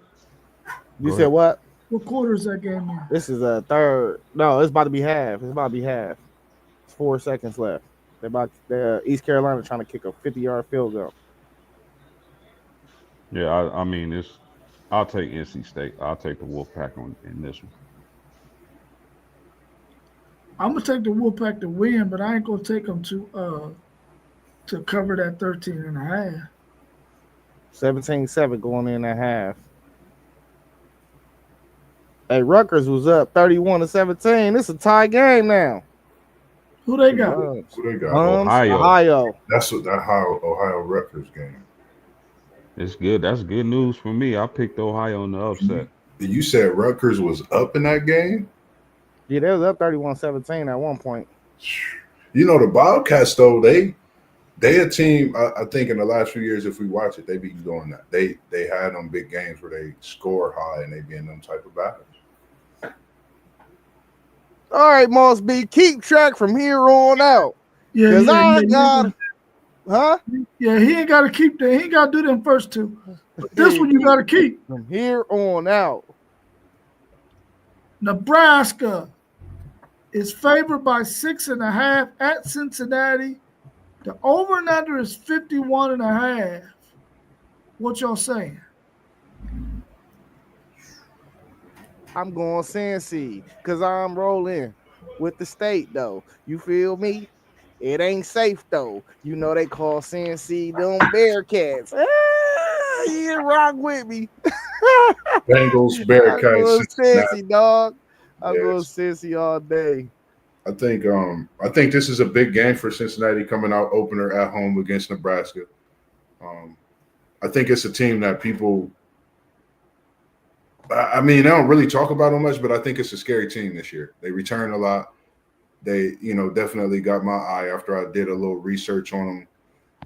You said what? What quarter is that game in? This is a third. No, it's about to be half. It's 4 seconds left. East Carolina trying to kick a 50-yard field goal. Yeah, I mean, I'll take NC State. I'll take the Wolfpack in this one. I'm gonna take the Wolfpack to win, but I ain't gonna take them to cover that 13 and a half. 17-7 going in at half. Hey, Rutgers was up 31-17. This is a tie game now. Who they got? Who they got? Ohio. That's what that Ohio Rutgers game. It's good. That's good news for me. I picked Ohio in the upset. You said Rutgers was up in that game? Yeah, they was up 31-17 at one point. You know, the Bobcats, though, they a team, I think in the last few years, if we watch it, they be doing that. They had them big games where they score high and they be in them type of battles. All right, Moss B, keep track from here on out. Yeah, huh? Yeah, he ain't got to keep that. He ain't got to do them first two. But this one you got to keep. From here on out. Nebraska is favored by 6.5 at Cincinnati. The over and under is 51.5. What y'all saying? I'm going Cincy because I'm rolling with the state, though. You feel me? It ain't safe, though. You know they call Cincy them Bearcats. You rock with me. Bengals, Bearcats, Cincy, dog. I'm going Cincy all day. I think this is a big game for Cincinnati coming out opener at home against Nebraska. I think it's a team that people, I mean, they don't really talk about them much, but I think it's a scary team this year. They return a lot. They, definitely got my eye after I did a little research on them.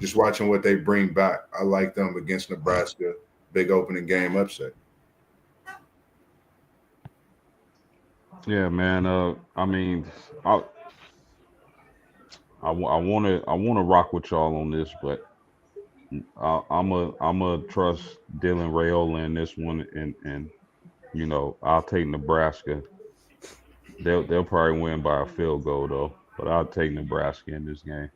Just watching what they bring back. I like them against Nebraska. Big opening game upset. Yeah, man. I mean, I want to rock with y'all on this, but I'm a trust Dylan Raiola in this one, and I'll take Nebraska. They'll probably win by a field goal though, but I'll take Nebraska in this game.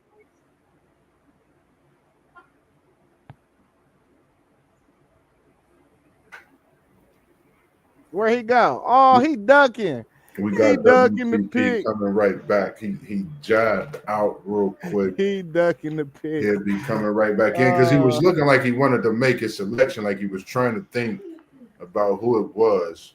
Where he go? Oh, he ducking. We got ducking the pick. Coming right back. He jabbed out real quick. He ducking the pick. He'll be coming right back in because he was looking like he wanted to make his selection, like he was trying to think about who it was.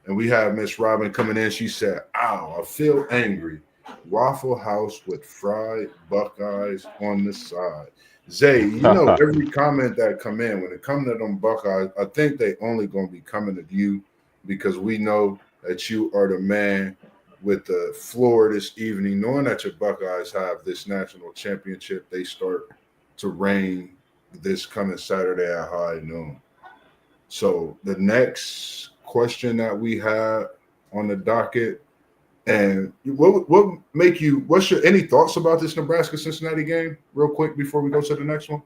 And we have Miss Robin coming in. She said, "Ow, I feel angry. Waffle House with fried Buckeyes on the side." Zay, every comment that come in, when it comes to them Buckeyes, I think they only going to be coming to you because we know that you are the man with the floor this evening, knowing that your Buckeyes have this national championship. They start to reign this coming Saturday at high noon. So the next question that we have on the docket, and what make you? What's your any thoughts about this Nebraska Cincinnati game, real quick before we go to the next one?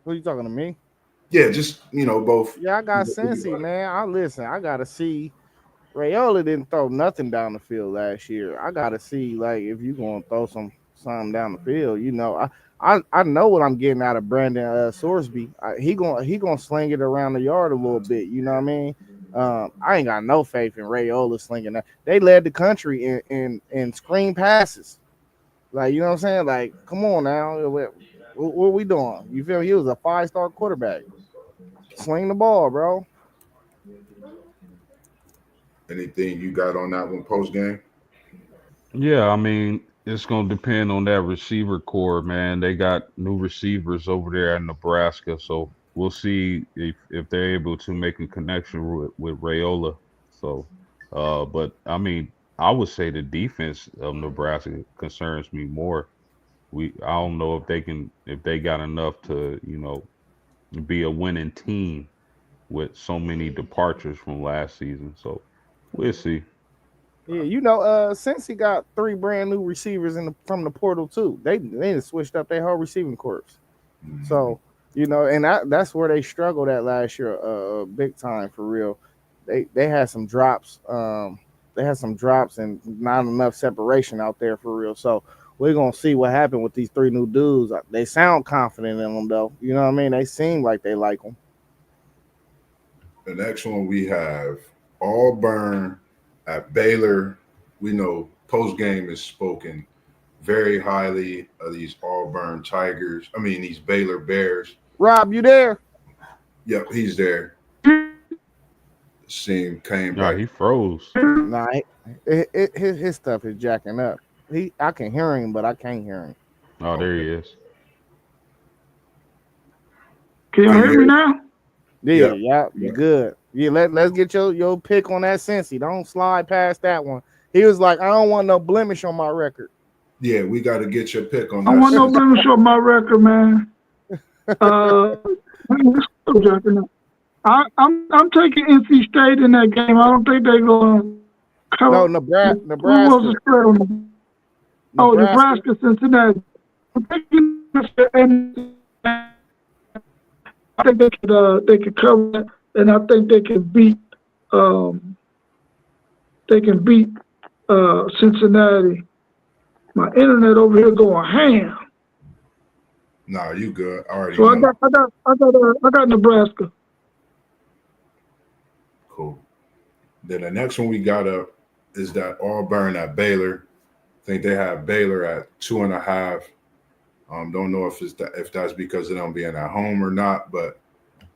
Who you talking to me? Yeah, just both. Yeah, I got Cincy, man. I gotta see. Raiola didn't throw nothing down the field last year. I gotta see like if you gonna throw something down the field. I know what I'm getting out of Brandon Sorsby. He gonna sling it around the yard a little bit. You know what I mean? I ain't got no faith in Raiola slinging that. They led the country in screen passes. Like, you know what I'm saying? Like, come on now. What we doing? You feel me? He was a 5-star quarterback. Sling the ball, bro. Anything you got on that one post game? Yeah, I mean, it's gonna depend on that receiver core, man. They got new receivers over there in Nebraska, so we'll see if they're able to make a connection with Rayola. So, but I mean, I would say the defense of Nebraska concerns me more. I don't know if they got enough to be a winning team with so many departures from last season. So we'll see. Yeah, since he got 3 brand new receivers from the portal too, they just switched up their whole receiving corps. So and that's where they struggled at last year, big time for real. They had some drops. They had some drops and not enough separation out there for real. So we're gonna see what happened with these 3 new dudes. They sound confident in them though. You know what I mean? They seem like they like them. The next one we have Auburn at Baylor. We know post game is spoken very highly of these Auburn Tigers. I mean, these Baylor Bears. Rob, you there? Yep, he's there. Came Nah, back. he froze. Nah, his stuff is jacking up. I can hear him, but I can't hear him. Oh, there he is. Can you hear me now? Yeah, good. Yeah, let's get your pick on that Cincy. Don't slide past that one. He was like, I don't want no blemish on my record. Yeah, we got to get your pick on that. I want no blemish on my record, man. I'm taking NC State in that game. I don't think they're going to cover. No, Nebraska. Who was the spread on them? Oh, Nebraska, Cincinnati. I think they could cover that, and I think they can beat Cincinnati. My internet over here going ham. Nah, you good. I already So know. I got Nebraska. Cool. Then the next one we got up is that Auburn at Baylor. I think they have Baylor at 2.5. Don't know if that's because of them being at home or not, but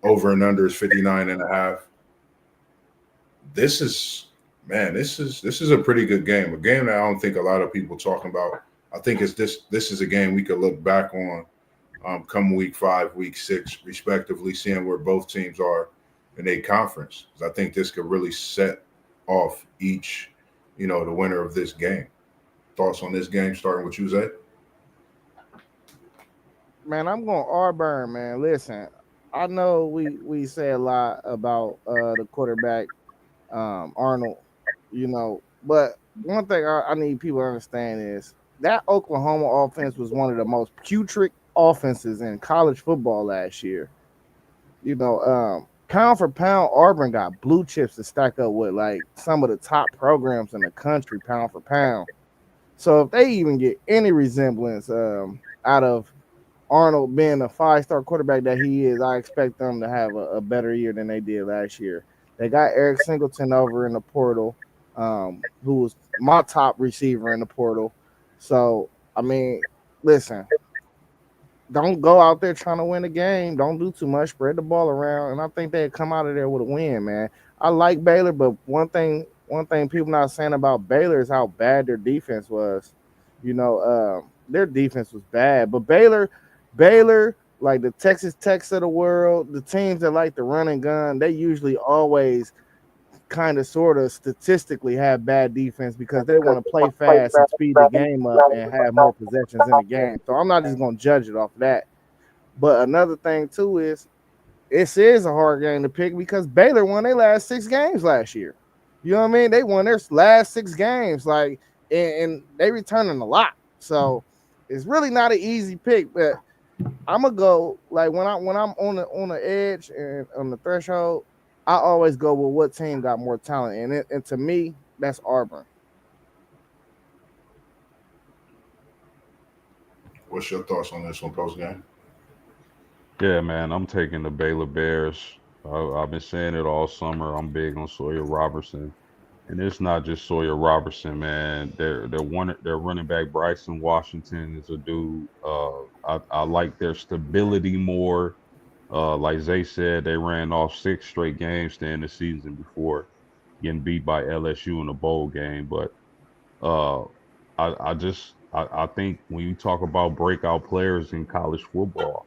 over and under is 59.5. This is a pretty good game. A game that I don't think a lot of people talking about. I think this is a game we could look back on come week 5, week 6, respectively, seeing where both teams are in a conference. I think this could really set off each, the winner of this game. Thoughts on this game, starting with you, Zay? Man, I'm going Auburn, man. Listen, I know we say a lot about the quarterback, Arnold, but one thing I need people to understand is that Oklahoma offense was one of the most putrid offenses in college football last year. Pound for pound, Auburn got blue chips to stack up with like some of the top programs in the country, pound for pound. So if they even get any resemblance out of Arnold being a 5-star quarterback that he is, I expect them to have a better year than they did last year. They got Eric Singleton over in the portal, who was my top receiver in the portal. So, I mean, listen, don't go out there trying to win a game. Don't do too much. Spread the ball around, and I think they'd come out of there with a win, man. I like Baylor, but one thing people not saying about Baylor is how bad their defense was. Their defense was bad, but Baylor, like the Texas Techs of the world, the teams that like the run and gun, they usually always kind of sort of statistically have bad defense because they want to play fast and speed the game up and have more possessions in the game. So I'm not just going to judge it off of that. But another thing too is this is a hard game to pick because Baylor won their last 6 games last year. You know what I mean? They won their last 6 games, like, and they returning a lot. So it's really not an easy pick, but I'm gonna go like when I'm on the edge and on the threshold, I always go with what team got more talent, and to me, that's Auburn. What's your thoughts on this one, post game? Yeah, man, I'm taking the Baylor Bears. I've been saying it all summer. I'm big on Sawyer Robertson, and it's not just Sawyer Robertson, man. Their running back Bryson Washington is a dude. I like their stability more. Like Zay said, they ran off 6 straight games to end the season before getting beat by LSU in a bowl game. But uh, I think when you talk about breakout players in college football,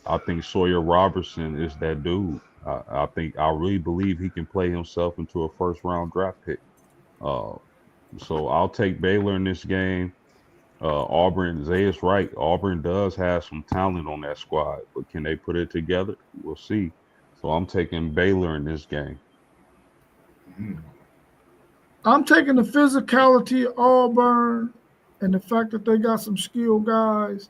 I think Sawyer Robertson is that dude. I really believe he can play himself into a first round draft pick. Uh, so I'll take Baylor in this game. Auburn, Zay is right. Auburn does have some talent on that squad, but can they put it together? We'll see. So I'm taking Baylor in this game. I'm taking the physicality of Auburn and the fact that they got some skilled guys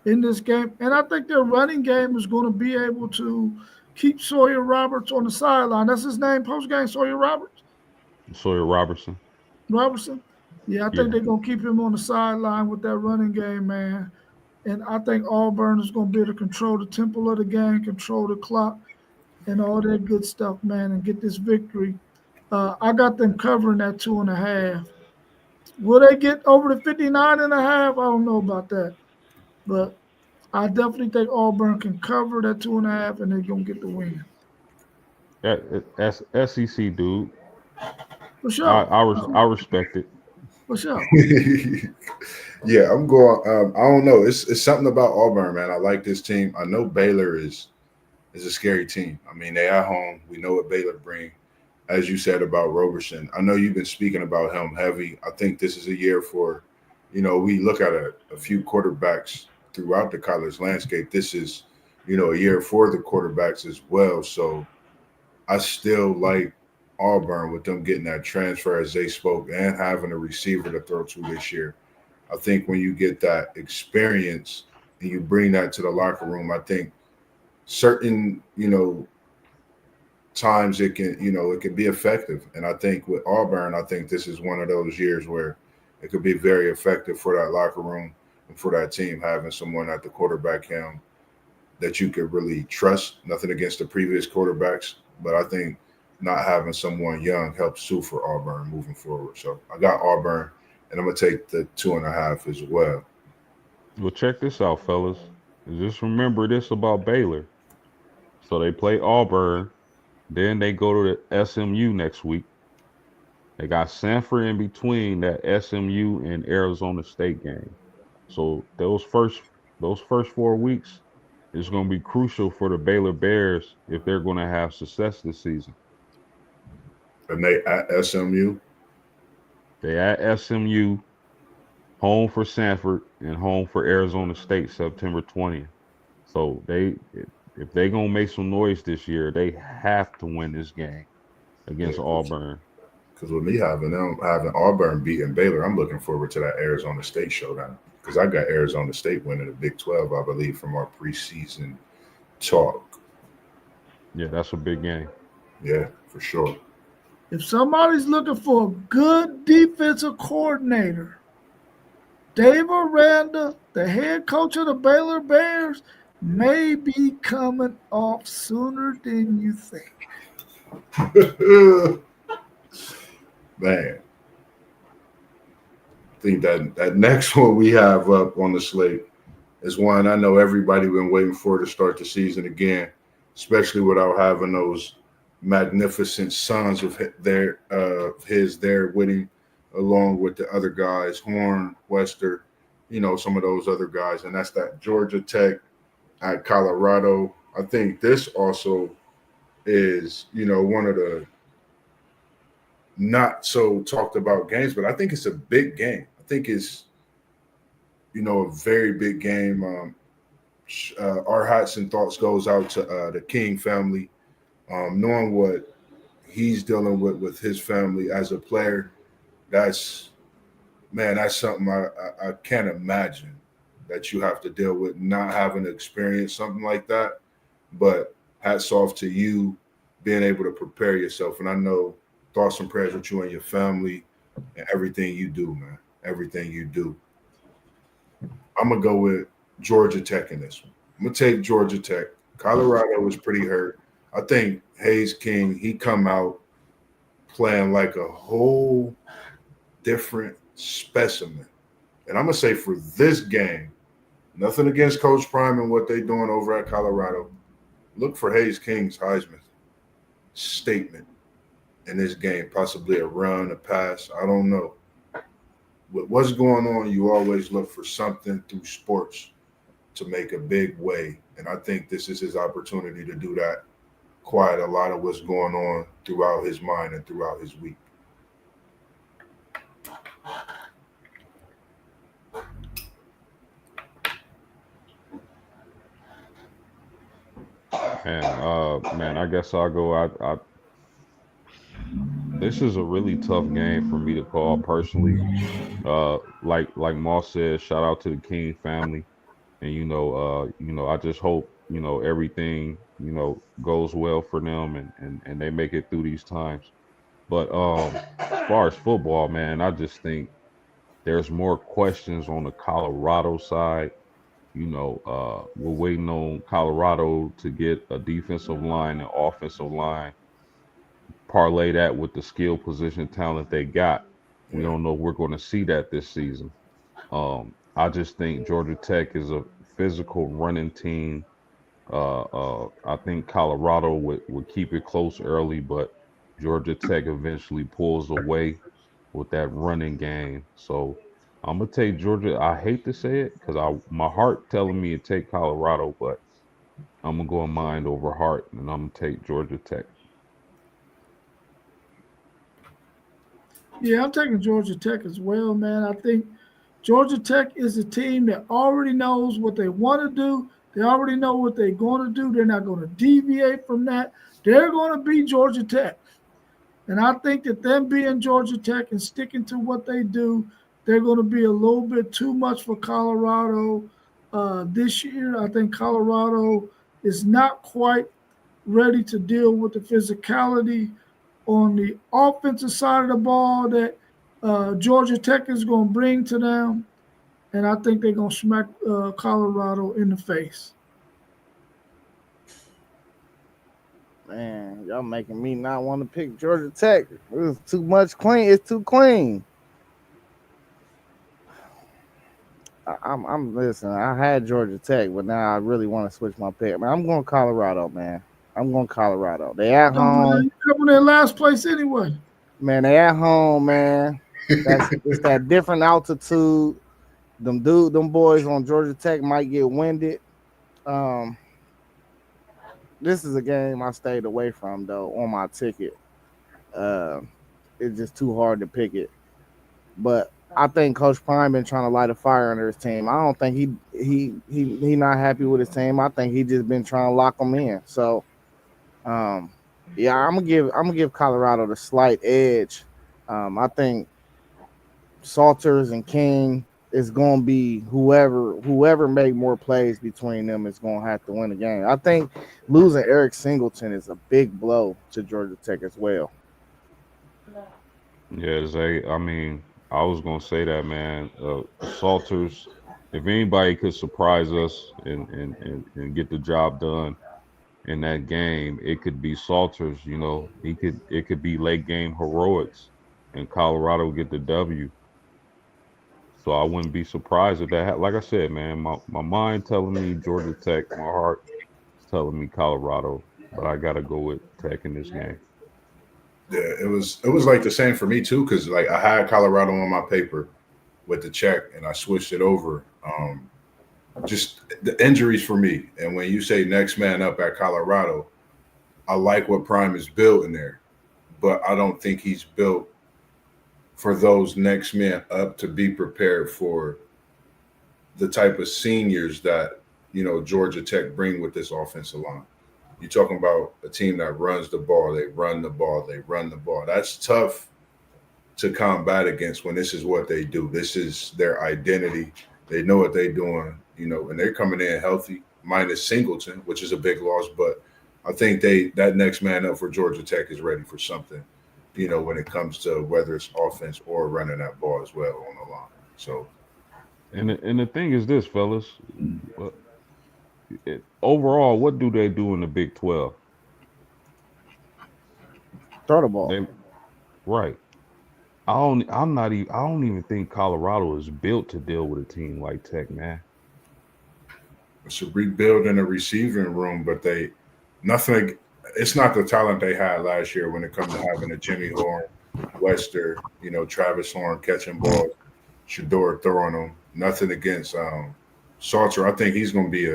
in this game. And I think their running game is going to be able to keep Sawyer Roberts on the sideline. That's his name, post game, Sawyer Roberts? Sawyer Robertson. Robertson? Yeah, I think they're going to keep him on the sideline with that running game, man. And I think Auburn is going to be able to control the tempo of the game, control the clock, and all that good stuff, man, and get this victory. I got them covering that 2.5. Will they get over the 59.5? I don't know about that. But I definitely think Auburn can cover that 2.5, and they're going to get the win. That's SEC, dude. For sure. I respect it. For sure. Yeah, I'm going. I don't know. It's something about Auburn, man. I like this team. I know Baylor is a scary team. I mean, they at home. We know what Baylor bring. As you said about Roberson, I know you've been speaking about him heavy. I think this is a year for, we look at a few quarterbacks throughout the college landscape. This is, a year for the quarterbacks as well. So I still like Auburn with them getting that transfer as they spoke and having a receiver to throw to this year. I think when you get that experience and you bring that to the locker room, I think certain, times it can be effective. And I think with Auburn, I think this is one of those years where it could be very effective for that locker room and for that team, having someone at the quarterback helm that you could really trust. Nothing against the previous quarterbacks, but I think not having someone young helps too for Auburn moving forward. So I got Auburn, and I'm going to take the 2.5 as well. Well, check this out, fellas. Just remember this about Baylor. So they play Auburn. Then they go to the SMU next week. They got Sanford in between that SMU and Arizona State game. So those first 4 weeks is going to be crucial for the Baylor Bears if they're going to have success this season. And they at SMU? They at SMU, home for Sanford, and home for Arizona State September 20th. So if they're going to make some noise this year, they have to win this game against Auburn. Because with me having Auburn beating Baylor, I'm looking forward to that Arizona State showdown. Because I got Arizona State winning the Big 12, I believe, from our preseason talk. Yeah, that's a big game. Yeah, for sure. If somebody's looking for a good defensive coordinator, Dave Aranda, the head coach of the Baylor Bears, may be coming off sooner than you think. Man. I think that next one we have up on the slate is one I know everybody been waiting for to start the season again, especially without having those magnificent sons of his there winning along with the other guys, Horn, Wester, some of those other guys. And that's that Georgia Tech at Colorado. I think this also is, one of the not so talked about games, but I think it's a big game. I think it's, a very big game. Our hearts and thoughts goes out to the King family, knowing what he's dealing with his family as a player. That's something I can't imagine that you have to deal with, not having to experience something like that. But hats off to you being able to prepare yourself. And I know thoughts and prayers with you and your family and everything you do, man. Everything you do. I'm going to go with Georgia Tech in this one. I'm going to take Georgia Tech. Colorado was pretty hurt. I think Hayes King, he come out playing like a whole different specimen. And I'm going to say for this game, nothing against Coach Prime and what they're doing over at Colorado. look for Hayes King's Heisman statement in this game, possibly a run, a pass. I don't know. With what's going on, you always look for something through sports to make a big way. And I think this is his opportunity to do that, quiet a lot of what's going on throughout his mind and throughout his week. Man, I guess I'll go. This is a really tough game for me to call personally. Like Moss said, shout out to the King family, and I just hope everything goes well for them and they make it through these times. But as far as football, man, I just think there's more questions on the Colorado side. We're waiting on Colorado to get a defensive line and offensive line, parlay that with the skill position talent they got. We don't know if we're going to see that this season. I just think Georgia Tech is a physical running team. I think Colorado would keep it close early, but Georgia Tech eventually pulls away with that running game. So I'm gonna take Georgia. I hate to say it because my heart telling me to take Colorado, but I'm gonna go mind over heart, and I'm gonna take Georgia Tech. Yeah, I'm taking Georgia Tech as well, man. I think Georgia Tech is a team that already knows what they want to do. They already know what they're going to do. They're not going to deviate from that. They're going to be Georgia Tech. And I think that them being Georgia Tech and sticking to what they do, they're going to be a little bit too much for Colorado this year. I think Colorado is not quite ready to deal with the physicality on the offensive side of the ball that Georgia Tech is going to bring to them. And I think they're going to smack Colorado in the face. Man, y'all making me not want to pick Georgia Tech. It's too much clean. It's too clean. I'm listen. I had Georgia Tech, but now I really want to switch my pick. Man, I'm going Colorado, man. I'm going Colorado. They at home. You coming in last place anyway. Man, they at home, man. It's that different altitude. Them boys on Georgia Tech might get winded. This is a game I stayed away from though on my ticket. It's just too hard to pick it. But I think Coach Prime been trying to light a fire under his team. I don't think he not happy with his team. I think he just been trying to lock them in. So, yeah, I'm gonna give Colorado the slight edge. I think Salters and King is gonna be whoever make more plays between them is gonna have to win the game. I think losing Eric Singleton is a big blow to Georgia Tech as well. Yeah, Zay. I mean, I was gonna say that, man. Salters, if anybody could surprise us and get the job done in that game, it could be Salters. It could be late game heroics, and Colorado get the W. So I wouldn't be surprised if that. Like I said, man, my mind telling me Georgia Tech, my heart is telling me Colorado, but I gotta go with Tech in this game. Yeah, it was like the same for me too, because like I had Colorado on my paper with the check, and I switched it over. Just the injuries for me, and when you say next man up at Colorado, I like what Prime is built in there, but I don't think he's built for those next men up to be prepared for the type of seniors that Georgia Tech bring with this offensive line. You're talking about a team that runs the ball, they run the ball. That's tough to combat against when this is what they do. This is their identity. They know what they're doing, and they're coming in healthy, minus Singleton, which is a big loss. But I think that next man up for Georgia Tech is ready for something, when it comes to whether it's offense or running that ball as well on the line. So, and the thing is this, fellas. Overall, what do they do in the Big 12? Throw the ball. Right. I don't even think Colorado is built to deal with a team like Tech, man. It's a rebuild in the receiving room, but they nothing. It's not the talent they had last year when it comes to having a Jimmy Horn, Wester, Travis Horn catching balls, Shador throwing them. Nothing against Salter. I think he's going to be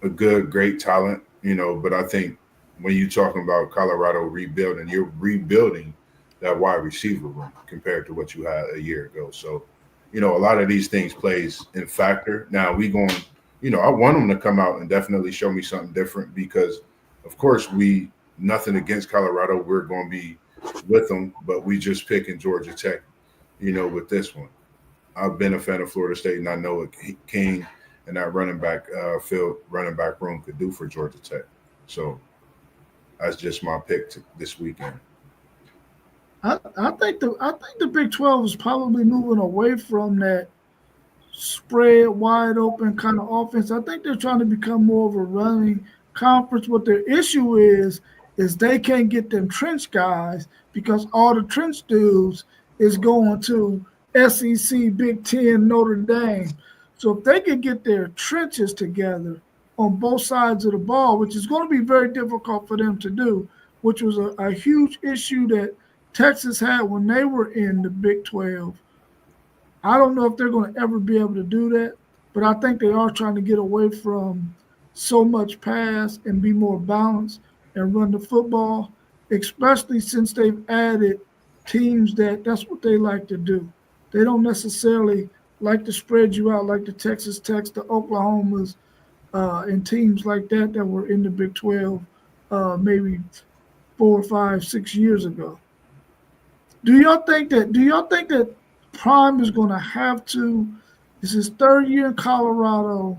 a good, great talent, but I think when you're talking about Colorado rebuilding, you're rebuilding that wide receiver room compared to what you had a year ago. So, a lot of these things plays in factor. Now I want them to come out and definitely show me something different because, of course, nothing against Colorado. We're going to be with them, but we just picking Georgia Tech, with this one. I've been a fan of Florida State, and I know what King and that running back room could do for Georgia Tech. So that's just my pick this weekend. I think the Big 12 is probably moving away from that spread wide open kind of offense. I think they're trying to become more of a running conference. What their issue is they can't get them trench guys because all the trench dudes is going to SEC, Big Ten, Notre Dame. So if they can get their trenches together on both sides of the ball, which is going to be very difficult for them to do, which was a huge issue that Texas had when they were in the Big 12. I don't know if they're going to ever be able to do that, but I think they are trying to get away from so much pass and be more balanced and run the football, especially since they've added teams that's what they like to do. They don't necessarily like to spread you out like the Texas Techs, the Oklahomas, and teams like that were in the Big 12 maybe 4, 5, 6 years ago. Do y'all think that Prime is going to have to? This is third year in Colorado.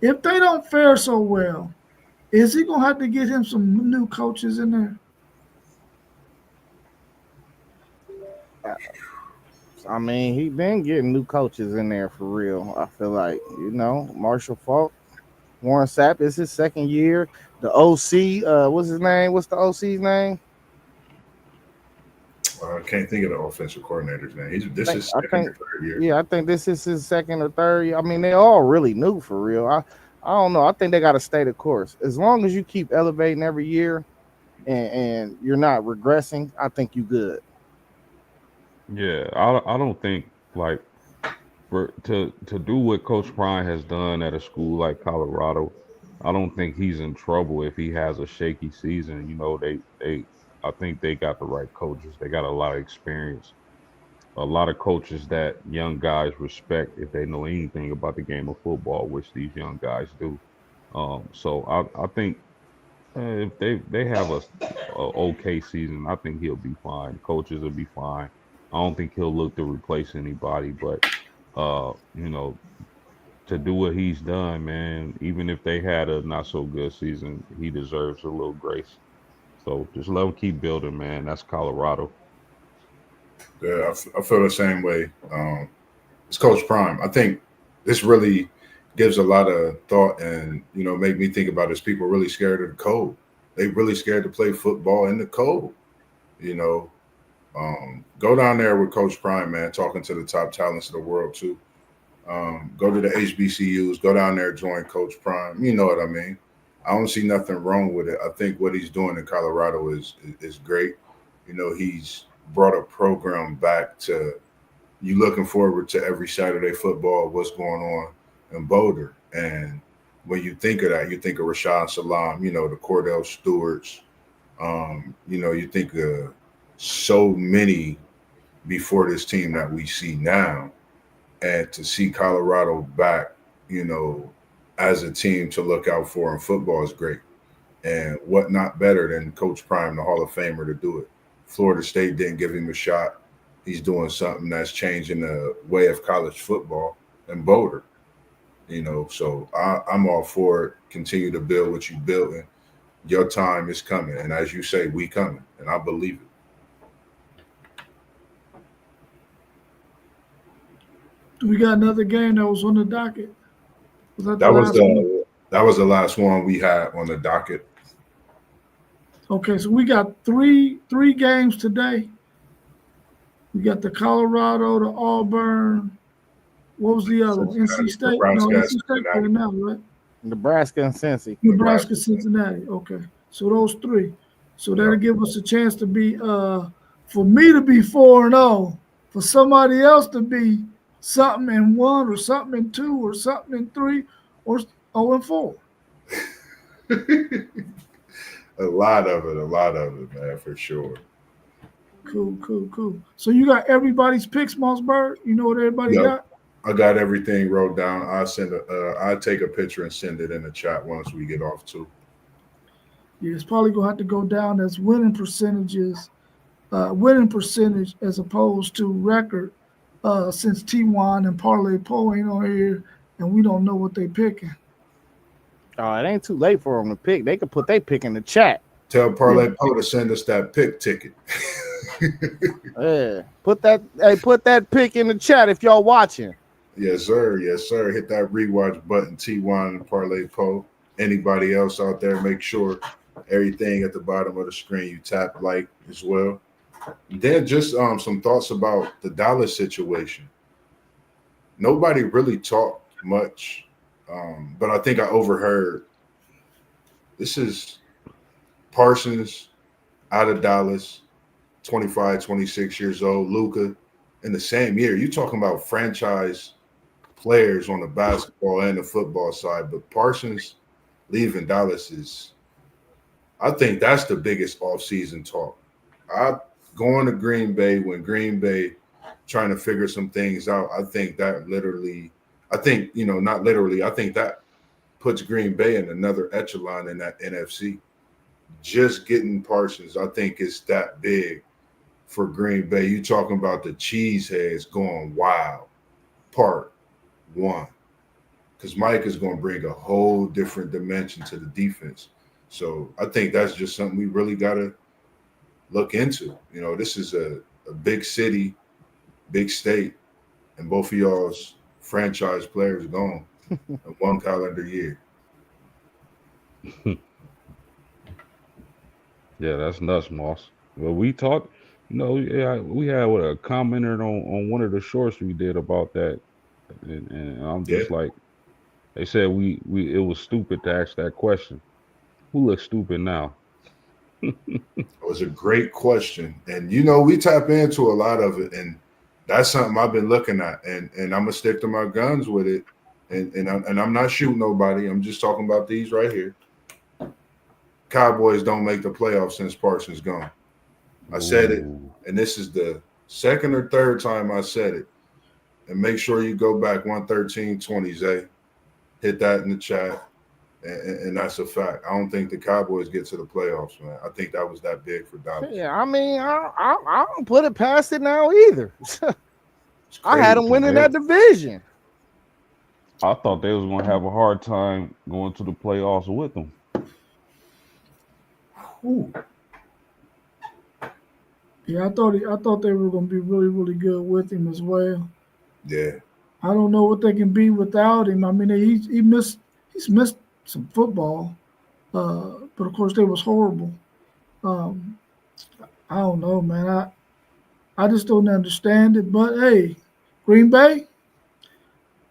If they don't fare so well, is he going to have to get him some new coaches in there? I mean, he been getting new coaches in there for real. I feel like, Marshall Faulk, Warren Sapp, is his second year. The OC, what's his name? What's the OC's name? I can't think of the offensive coordinator's name. This is second or third year. Yeah, I think this is his second or third year. I mean, they all really new for real. I don't know. I think they got to stay the course. As long as you keep elevating every year and you're not regressing, I think you good. Yeah, I don't think to do what Coach Prime has done at a school like Colorado, I don't think he's in trouble if he has a shaky season. I think they got the right coaches. They got a lot of experience, a lot of coaches that young guys respect if they know anything about the game of football, which these young guys do. So I think if they have a okay season, I think he'll be fine. Coaches will be fine. I don't think he'll look to replace anybody, but to do what he's done, man, even if they had a not so good season, he deserves a little grace. So just let him keep building, man. That's Colorado. Yeah, I feel the same way. It's Coach Prime. I think this really gives a lot of thought and, make me think about is people really scared of the cold. They really scared to play football in the cold, Go down there with Coach Prime, man, talking to the top talents of the world too. Go to the HBCUs, go down there, join Coach Prime. You know what I mean? I don't see nothing wrong with it. I think what he's doing in Colorado is great. He's brought a program back to you looking forward to every Saturday football, what's going on in Boulder. And when you think of that, you think of Rashawn Salam, the Cordell Stewarts. You think of so many before this team that we see now. And to see Colorado back, as a team to look out for in football is great. And what not better than Coach Prime, the Hall of Famer, to do it. Florida State didn't give him a shot. He's doing something that's changing the way of college football in Boulder. So I'm all for it. Continue to build what you built, and your time is coming. And as you say, we coming, and I believe it. We got another game that was on the docket. That was the last one we had on the docket. Okay, so we got three games today. We got the Colorado, the Auburn. What was the other one? NC State. No, NC State playing now, right? Nebraska and Cincy. Nebraska, Cincinnati. Okay, so those three. So that'll Yep. give us a chance to be for me to be 4-0, for somebody else to be something in 1 or something in 2 or something in 3 or 0-4. A lot of it, man, for sure. Cool. So you got everybody's picks, Mossberg? You know what everybody Yep. got? I got everything wrote down. I'll take a picture and send it in the chat once we get off too. Yeah, it's probably gonna have to go down as winning percentage as opposed to record, since T1 and Parlay Poe ain't on here and we don't know what they picking. Oh, it ain't too late for them to pick. They could put their pick in the chat. Tell Parlay Poe to send us that pick ticket. Yeah, put that pick in the chat if y'all watching. Yes, sir. Hit that rewatch button, T1 and Parlay Poe. Anybody else out there, make sure everything at the bottom of the screen you tap like as well. Then just some thoughts about the Dallas situation. Nobody really talked much, but I think I overheard. This is Parsons out of Dallas, 25, 26 years old. Luka in the same year. You're talking about franchise players on the basketball and the football side, but Parsons leaving Dallas is, I think that's the biggest offseason talk. Going to Green Bay when Green Bay trying to figure some things out. I think that not literally, I think that puts Green Bay in another echelon in that NFC. Just getting Parsons, I think it's that big for Green Bay. You talking about the cheeseheads going wild, part one. Because Mike is going to bring a whole different dimension to the defense. So I think that's just something we really got to look into. You know, this is a big city, big state, and both of y'all's franchise players gone in one calendar year. Yeah, that's nuts, Moss. Well, we talked, we had a commenter on one of the shorts we did about that, and I'm just like, they said it was stupid to ask that question. Who looks stupid now? It was a great question, and we tap into a lot of it, and that's something I've been looking at, and I'm gonna stick to my guns with it, and I'm not shooting nobody. I'm just talking about these right here. Cowboys don't make the playoffs since Parsons gone. I said it, and this is the second or third time I said it. And make sure you go back 113-20, Zay. Hit that in the chat, and that's a fact. I don't think the Cowboys get to the playoffs, man. I think that was that big for Dallas. Yeah, I mean, I don't put it past it now either. I had them winning that division. I thought they was gonna have a hard time going to the playoffs with them. Ooh. Yeah, I thought they were going to be really, really good with him as well. Yeah. I don't know what they can be without him. I mean, he's missed some football, but of course they was horrible. I don't know, man. I just don't understand it. But hey, Green Bay,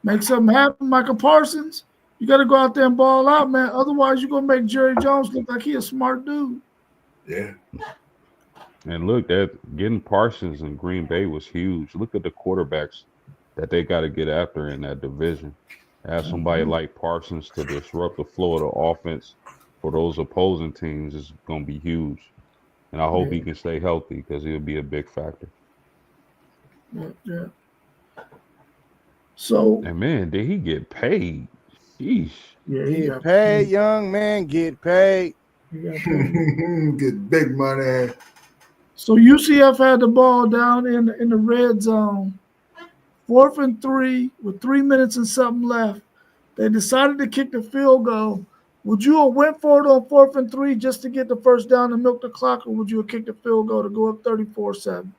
make something happen, Michael Parsons. You got to go out there and ball out, man. Otherwise, you're gonna make Jerry Jones look like he a smart dude. Yeah. And look, that getting Parsons in Green Bay was huge. Look at the quarterbacks that they got to get after in that division. Have somebody like Parsons to disrupt the flow of the offense for those opposing teams is going to be huge. And I hope he can stay healthy because he'll be a big factor. Yeah. So. And man, did he get paid? Sheesh. Yeah, get paid, young man. Get paid. Get big money. So UCF had the ball down in the red zone, 4th and 3 with 3 minutes and something left. They decided to kick the field goal. Would you have went for it on 4th and 3 just to get the first down and milk the clock, or would you have kicked the field goal to go up 34-7?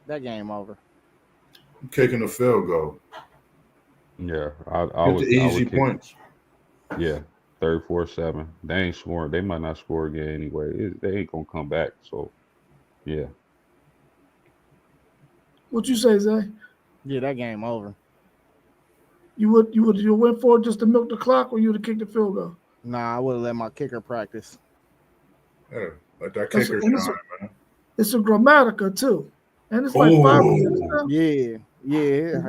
That game over. I'm kicking the field goal. Yeah, I would. The easy points. Yeah, 34-7. They ain't scoring. They might not score again anyway. They ain't gonna come back. So, yeah. What you say, Zay? Yeah, that game over. You went for it just to milk the clock, or you would have kicked the field goal? Nah, I would have let my kicker practice. Yeah, let that That's- kicker and it's shine, man. It's a Grammatica too, and it's like 5 minutes Oh, now. Yeah.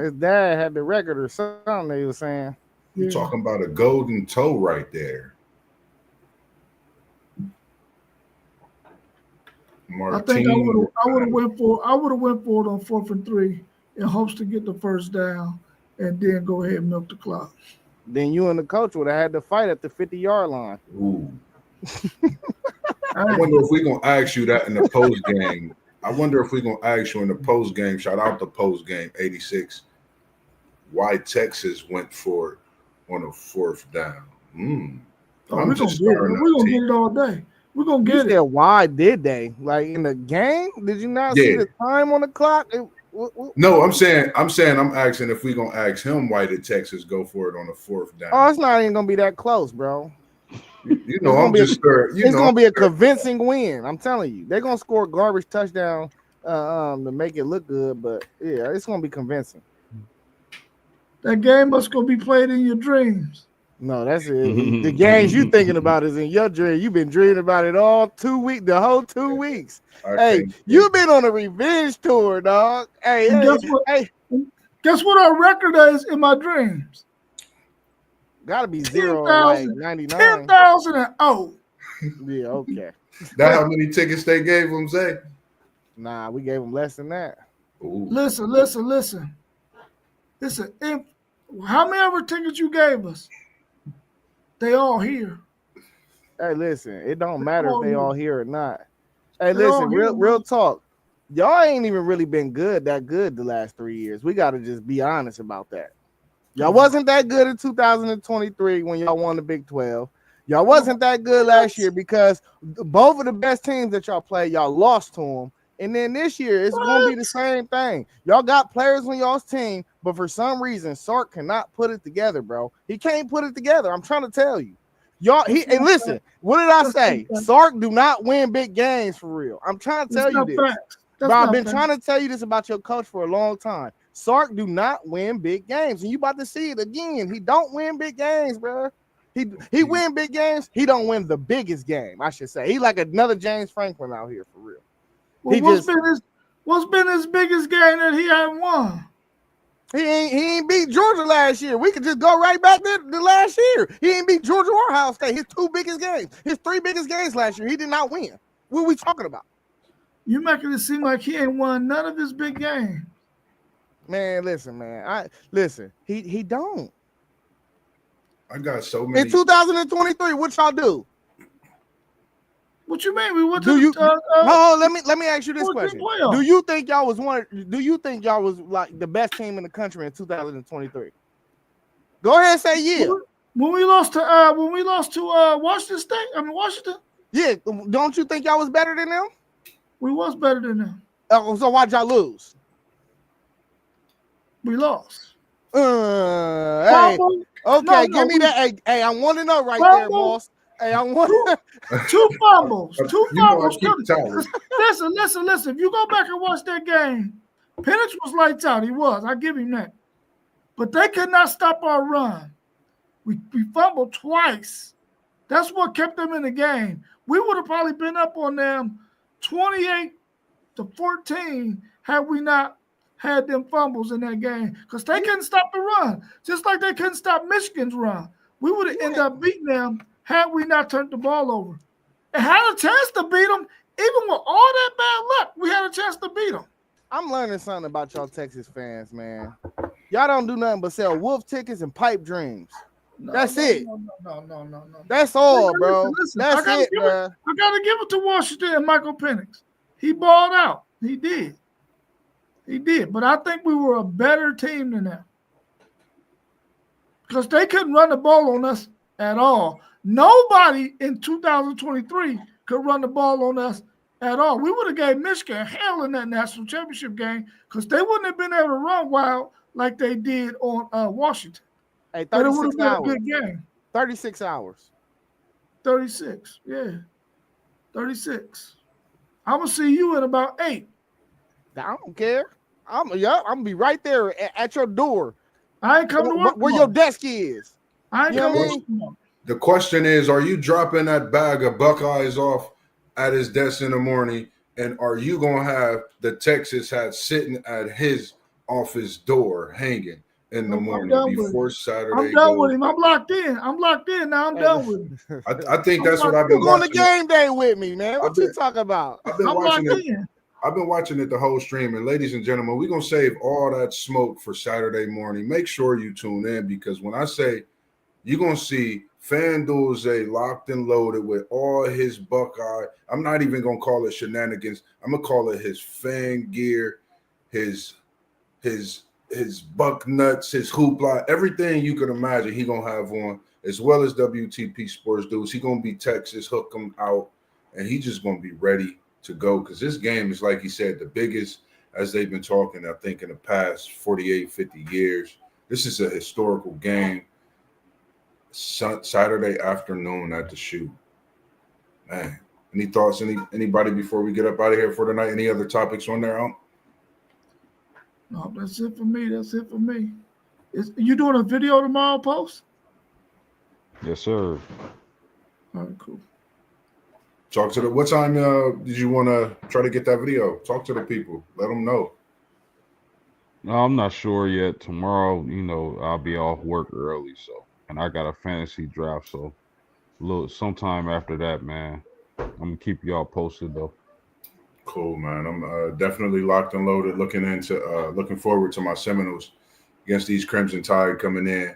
His dad had the record or something. They were saying. you Yeah. talking about a golden toe right there. I think I would have Martine. went for it on 4th and 3 in hopes to get the first down, and then go ahead and milk the clock. Then you and the coach would have had to fight at the 50-yard line. Ooh. I wonder if we're gonna ask you that in the post game. I wonder if we're gonna ask you in the post game. Shout out the post game 86. Why Texas went for it on a 4th down? Oh, I'm we're just gonna starting get it all day. We're gonna You get said, it. why did they? Like in the game? Did you not see Yeah. the time on the clock? No, I'm saying I'm asking if we're gonna ask him why did Texas go for it on the 4th down. Oh, it's not even gonna be that close, bro. You know, I'm just scared. It's gonna be a convincing win. I'm telling you, they're gonna score a garbage touchdown to make it look good, but yeah, it's gonna be convincing. That game must go be played in your dreams. No, that's it. The games you thinking about is in your dream. You've been dreaming about it all 2 weeks, the whole 2 weeks. Hey, you've been on a revenge tour, dog. Hey, And guess what our record is in my dreams? Gotta be 0 10,000 like 99. 10,000. Yeah, okay. That how many tickets they gave him, Zay? Nah, we gave them less than that. Ooh. Listen. How many ever tickets you gave us? They all here. Hey, listen, it don't matter if they all here or not. Hey, They all listen, here, real talk. Y'all ain't even really been that good the last 3 years. We got to just be honest about that. Y'all wasn't that good in 2023 when y'all won the Big 12. Y'all wasn't that good last year because both of the best teams that y'all played, y'all lost to them. And then this year, it's going to be the same thing. Y'all got players on y'all's team, but for some reason, Sark cannot put it together, bro. He can't put it together. I'm trying to tell you. Y'all, and listen, what did I say? Sark do not win big games for real. I'm trying to tell you this. Bro, I've been trying to tell you this about your coach for a long time. Sark do not win big games, and you about to see it again. He don't win big games, bro. He win big games. He don't win the biggest game, I should say. He like another James Franklin out here for real. Well, what's been his biggest game that he hadn't won? He ain't beat Georgia last year. We could just go right back there to last year. He ain't beat Georgia or Ohio State. His 2 biggest games, his 3 biggest games last year, he did not win. What are we talking about? You making it seem like he ain't won none of his big games. Man, listen, man. He don't. I got so many. In 2023, what y'all do? What you mean? We went Do to you? the, Let me ask you this 14 question. playoff. Do you think y'all was like the best team in the country in 2023? Go ahead and say yeah. When we lost to Washington State, Washington, Yeah, don't you think y'all was better than them? we was better than them. So why'd y'all lose? We lost. Hey, okay, give me that. Hey, I want to know right there, boss. Hey, I want 2 fumbles. 2 You know I fumbles. keep telling. Listen. If you go back and watch that game, Penix was lights out. He was. I give him that. But they could not stop our run. We fumbled twice. That's what kept them in the game. We would have probably been up on them 28-14 had we not had them fumbles in that game, because they couldn't stop the run, just like they couldn't stop Michigan's run. We would have ended up beating them had we not turned the ball over. And had a chance to beat them, even with all that bad luck, we had a chance to beat them. I'm learning something about y'all Texas fans, man. Y'all don't do nothing but sell wolf tickets and pipe dreams. That's it. No. That's all, bro. Listen, That's it, bro. I got to give it to Washington and Michael Penix. He balled out. He did. But I think we were a better team than them, because they couldn't run the ball on us at all. Nobody in 2023 could run the ball on us at all. We would have gave Michigan hell in that national championship game, because they wouldn't have been able to run wild like they did on Washington. Hey, But it would 36 have been a hours. good game. 36 hours. 36, yeah. 36. I'm going to see you in about 8. I don't care. I'm gonna be right there at your door I ain't coming to work. Where your desk is. I ain't You know coming what I to mean? work tomorrow. The question is, are you dropping that bag of Buckeyes off at his desk in the morning, and are you going to have the Texas hat sitting at his office door hanging in the I'm morning done with before him. Saturday I'm done goes? with him. I'm locked in. I'm locked in now. I'm done with him. I think that's what I've You been going to watching. game day with me, man? What I've been- you talking about? I've been I'm watching locked it. in. I've been watching it the whole stream, and ladies and gentlemen, we're gonna save all that smoke for Saturday morning. Make sure you tune in, because when I say you're gonna see FanDuel Zay locked and loaded with all his Buckeye, I'm not even gonna call it shenanigans. I'm gonna call it his fan gear, his buck nuts, his hoopla, everything you could imagine he gonna have on, as well as WTP Sports Dudes. He gonna be Texas, hook him out, and he just gonna be ready to go, because this game is, like he said, the biggest, as they've been talking, I think, in the past 48, 50 years. This is a historical game. Saturday afternoon at the shoe. Man, any thoughts? Anybody before we get up out of here for tonight? Any other topics on there? No, that's it for me. That's it for me. You doing a video tomorrow, Post? Yes, sir. All right, cool. Talk to the. What time did you want to try to get that video? Talk to the people. Let them know. No, I'm not sure yet. Tomorrow, I'll be off work early, and I got a fantasy draft, so sometime after that, man. I'm gonna keep y'all posted though. Cool, man. I'm definitely locked and loaded. Looking forward to my Seminoles against these Crimson Tide coming in.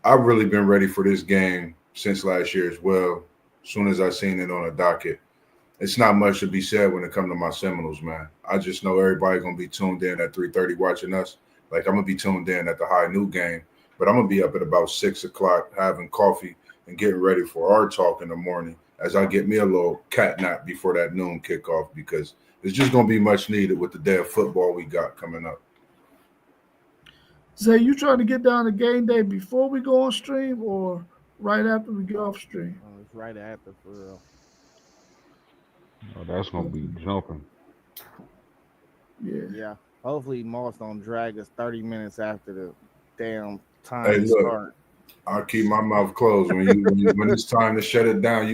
I've really been ready for this game since last year as well. As soon as I seen it on a docket, it's not much to be said when it comes to my Seminoles, man. I just know everybody gonna be tuned in at 3:30 watching us. Like, I'm gonna be tuned in at the high noon game, but I'm gonna be up at about 6 o'clock having coffee and getting ready for our talk in the morning, as I get me a little cat nap before that noon kickoff, because it's just gonna be much needed with the day of football we got coming up. Zay, you trying to get down to game day before we go on stream or right after we get off stream? Oh, it's right after, for real. Oh, that's gonna be jumping. Yeah. Yeah. Hopefully, Moss don't drag us 30 minutes after the damn time Hey, to look. start. I'll keep my mouth closed when it's time to shut it down.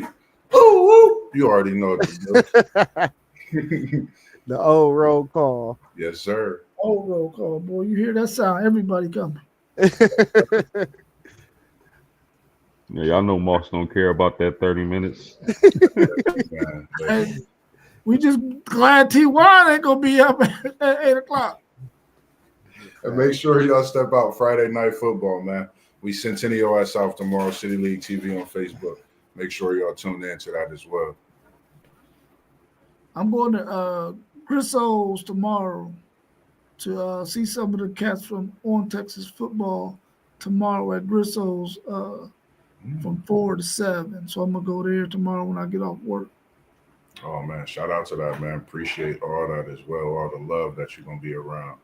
You already know what to do. The old roll call. Yes, sir. Oh, roll call, boy. You hear that sound? Everybody coming. Yeah, y'all know Moss don't care about that 30 minutes. Man, Hey, we just glad T1 ain't gonna be up at 8 o'clock. and make sure y'all step out Friday night football, man. We Centennial at South tomorrow, City League TV on Facebook. Make sure y'all tune in to that as well. I'm going to Grisso's tomorrow to see some of the cats from On Texas Football tomorrow at Grisso's from 4 to 7. So I'm going to go there tomorrow when I get off work. Oh, man, shout out to that, man. Appreciate all that as well, all the love that you're going to be around.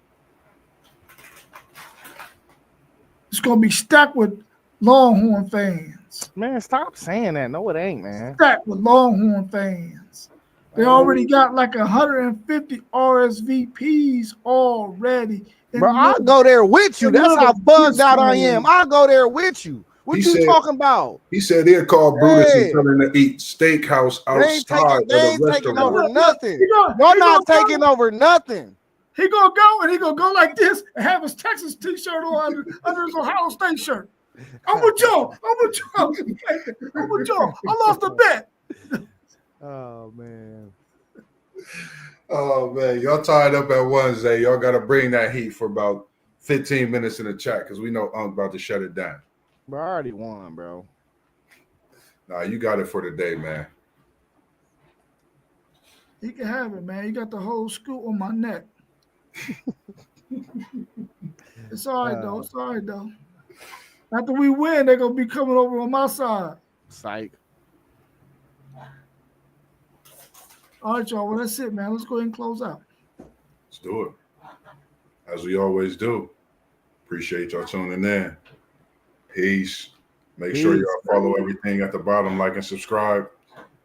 It's going to be stacked with Longhorn fans. Man, stop saying that. No, it ain't, man. Stacked with Longhorn fans. They already got like 150 RSVPs already. Bro, I'll go there with you. That's how bugged out I am. I'll go there with you. What you talking about? He said he'll call Brutus Hey. and tell him to eat steakhouse outside They ain't taking over nothing. Y'all not taking over nothing. He gonna go and he gonna go like this and have his Texas t-shirt on under his Ohio State shirt. I'm with y'all. I'm with y'all. I'm with y'all. I lost a bet. Oh man. Oh, man. Y'all tied up at one, Zay. Y'all got to bring that heat for about 15 minutes in the chat, because we know Unc about to shut it down. Bro, I already won, bro. Nah, you got it for the day, man. He can have it, man. He got the whole scoop on my neck. It's all right, though. It's all right, though. After we win, they're going to be coming over on my side. Psych. All right, y'all. Well, that's it, man. Let's go ahead and close out. Let's do it. As we always do. Appreciate y'all tuning in. Peace. Make sure y'all follow everything at the bottom, like and subscribe.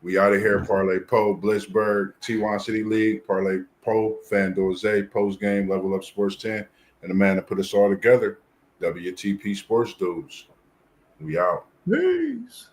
We out of here. Parlay Poe, Blitzburg, T1 City League, Parlay Poe, FanDuel Zay, Post Game, Level Up Sports 10, and the man that put us all together. WTP Sports Dudes. We out. Peace.